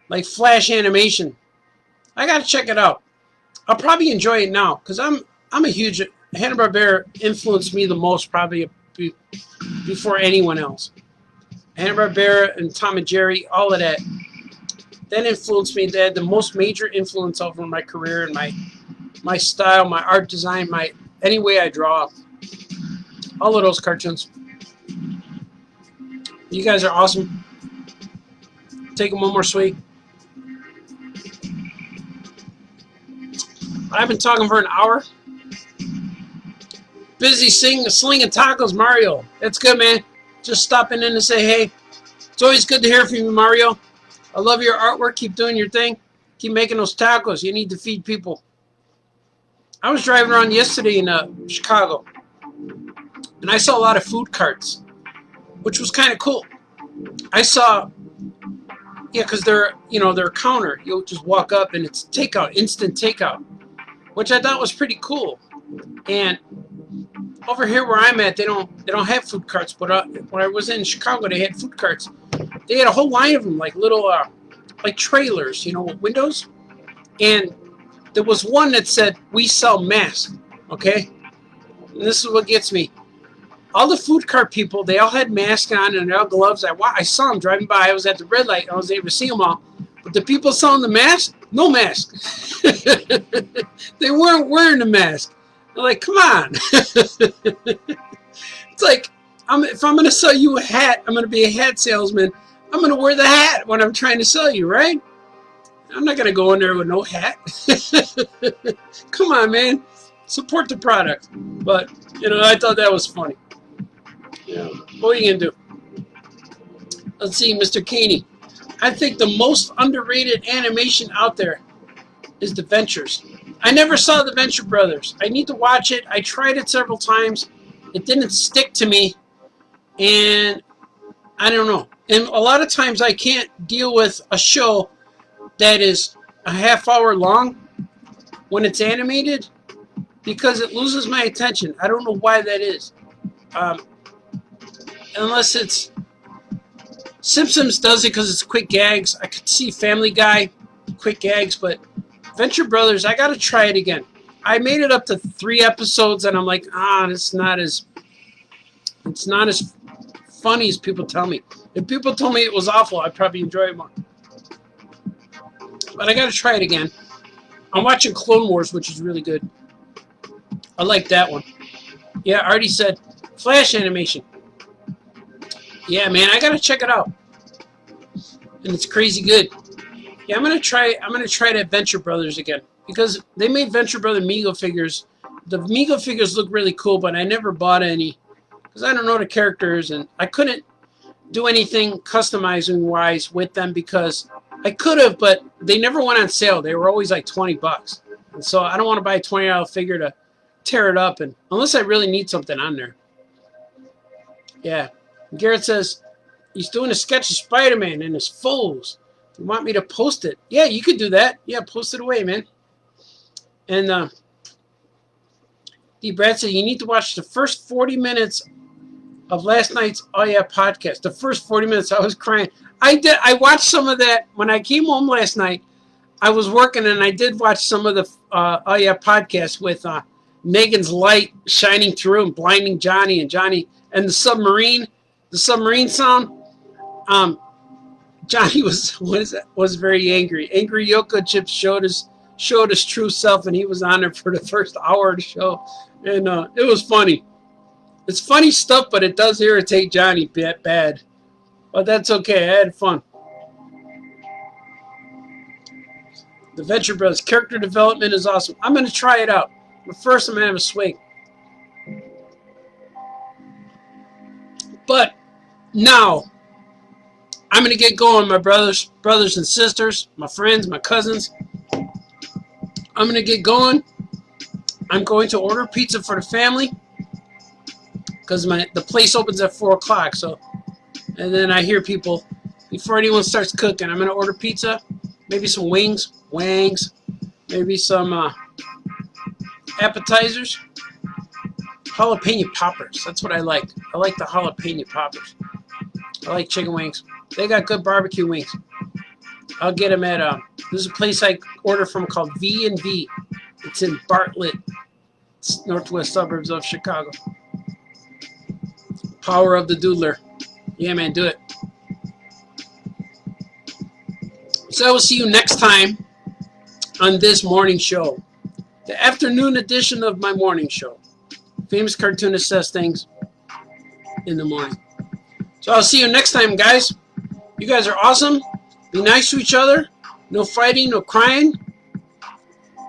Like Flash animation. I gotta check it out. I'll probably enjoy it now, because I'm a huge... Hanna-Barbera influenced me the most, probably before anyone else. Hanna-Barbera and Tom and Jerry, all of that. That influenced me. They had the most major influence over my career and my style, my art design, any way I draw. All of those cartoons. You guys are awesome. Take them one more swig. I've been talking for an hour. Busy slinging tacos, Mario. That's good, man. Just stopping in to say hey. It's always good to hear from you, Mario. I love your artwork. Keep doing your thing. Keep making those tacos. You need to feed people. I was driving around yesterday in Chicago, and I saw a lot of food carts, which was kind of cool. I saw, yeah, because they're a counter. You'll just walk up, and it's takeout, instant takeout, which I thought was pretty cool. And over here where I'm at, they don't have food carts. But when I was in Chicago, they had food carts. They had a whole line of them, like little, like trailers, with windows. And there was one that said, "We sell masks." Okay, and this is what gets me. all the food cart people, they all had masks on and they all gloves. I saw them driving by. I was at the red light. I was able to see them all. But the people selling the mask, no mask. They weren't wearing the mask. They're like, come on. It's like, if I'm going to sell you a hat, I'm going to be a hat salesman. I'm going to wear the hat when I'm trying to sell you, right? I'm not going to go in there with no hat. Come on, man. Support the product. But, I thought that was funny. What are you going to do? Let's see, Mr. Caney. I think the most underrated animation out there is The Ventures. I never saw The Venture Brothers. I need to watch it. I tried it several times. It didn't stick to me. And I don't know. And a lot of times I can't deal with a show that is a half hour long when it's animated because it loses my attention. I don't know why that is. Unless it's Simpsons does it because it's quick gags. I could see Family Guy, quick gags, but Venture Brothers, I got to try it again. I made it up to 3 episodes, and I'm like, it's not as funny as people tell me. If people told me it was awful, I'd probably enjoy it more. But I got to try it again. I'm watching Clone Wars, which is really good. I like that one. Yeah, I already said Flash animation. Yeah, man, I gotta check it out. And it's crazy good. Yeah, I'm gonna try that Venture Brothers again. Because they made Venture Brother Mego figures. The Mego figures look really cool, but I never bought any. Because I don't know the characters, and I couldn't do anything customizing wise with them because I could have, but they never went on sale. They were always like $20. And so I don't want to buy a $20 figure to tear it up, and unless I really need something on there. Yeah. Garrett says, he's doing a sketch of Spider-Man and his foes. You want me to post it? Yeah, you could do that. Yeah, post it away, man. And D. Brad said, you need to watch the first 40 minutes of last night's Oh Yeah podcast. The first 40 minutes, I was crying. I watched some of that when I came home last night. I was working and I did watch some of the Oh Yeah podcast with Megan's light shining through and blinding Johnny and the submarine sound. Johnny was very angry. Angry Yoko Chips showed his true self, and he was on there for the first hour of the show, and it was funny. It's funny stuff, but it does irritate Johnny bad. But that's okay. I had fun. The Venture Brothers character development is awesome. I'm going to try it out. But first, I'm going to have a swig. But now, I'm going to get going, my brothers and sisters, my friends, my cousins. I'm going to get going. I'm going to order pizza for the family because the place opens at 4 o'clock. So, and then I hear people, before anyone starts cooking, I'm going to order pizza, maybe some wings, maybe some appetizers. Jalapeno poppers. That's what I like. I like the jalapeno poppers. I like chicken wings. They got good barbecue wings. I'll get them at there's a place I order from called V&V. It's in Bartlett, northwest suburbs of Chicago. Power of the Doodler. Yeah, man, do it. So I will see you next time on this morning show. The afternoon edition of my morning show. Famous Cartoonist says things in the morning. So I'll see you next time, guys. You guys are awesome. Be nice to each other. No fighting, no crying.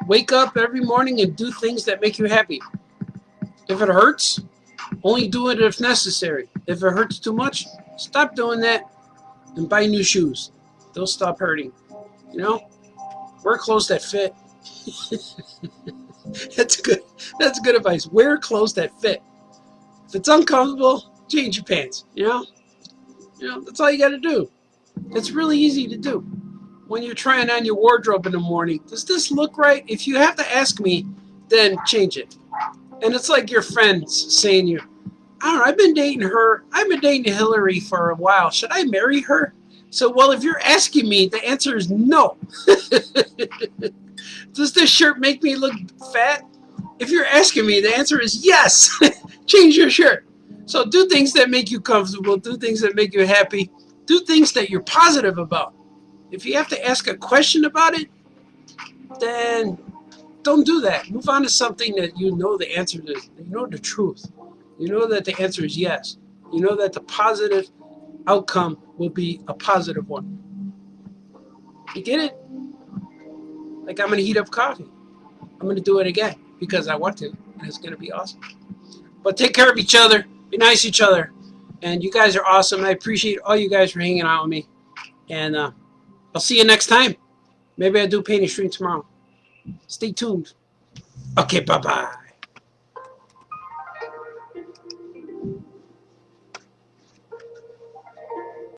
Wake up every morning and do things that make you happy. If it hurts, only do it if necessary. If it hurts too much, stop doing that and buy new shoes. They'll stop hurting. Wear clothes that fit. That's good advice. Wear clothes that fit. If it's uncomfortable, change your pants. That's all you got to do. It's really easy to do. When you're trying on your wardrobe in the morning, does this look right? If you have to ask me, then change it. And it's like your friends saying I don't know, I've been dating Hillary for a while. Should I marry her? So, well, if you're asking me, the answer is no. Does this shirt make me look fat? If you're asking me, the answer is yes. Change your shirt. So do things that make you comfortable. Do things that make you happy. Do things that you're positive about. If you have to ask a question about it, then don't do that. Move on to something that you know the answer is. You know the truth. You know that the answer is yes. You know that the positive outcome will be a positive one. You get it? Like, I'm going to heat up coffee. I'm going to do it again because I want to, and it's going to be awesome. But take care of each other. Be nice to each other. And you guys are awesome. I appreciate all you guys for hanging out with me. And I'll see you next time. Maybe I'll do painting stream tomorrow. Stay tuned. Okay, bye-bye.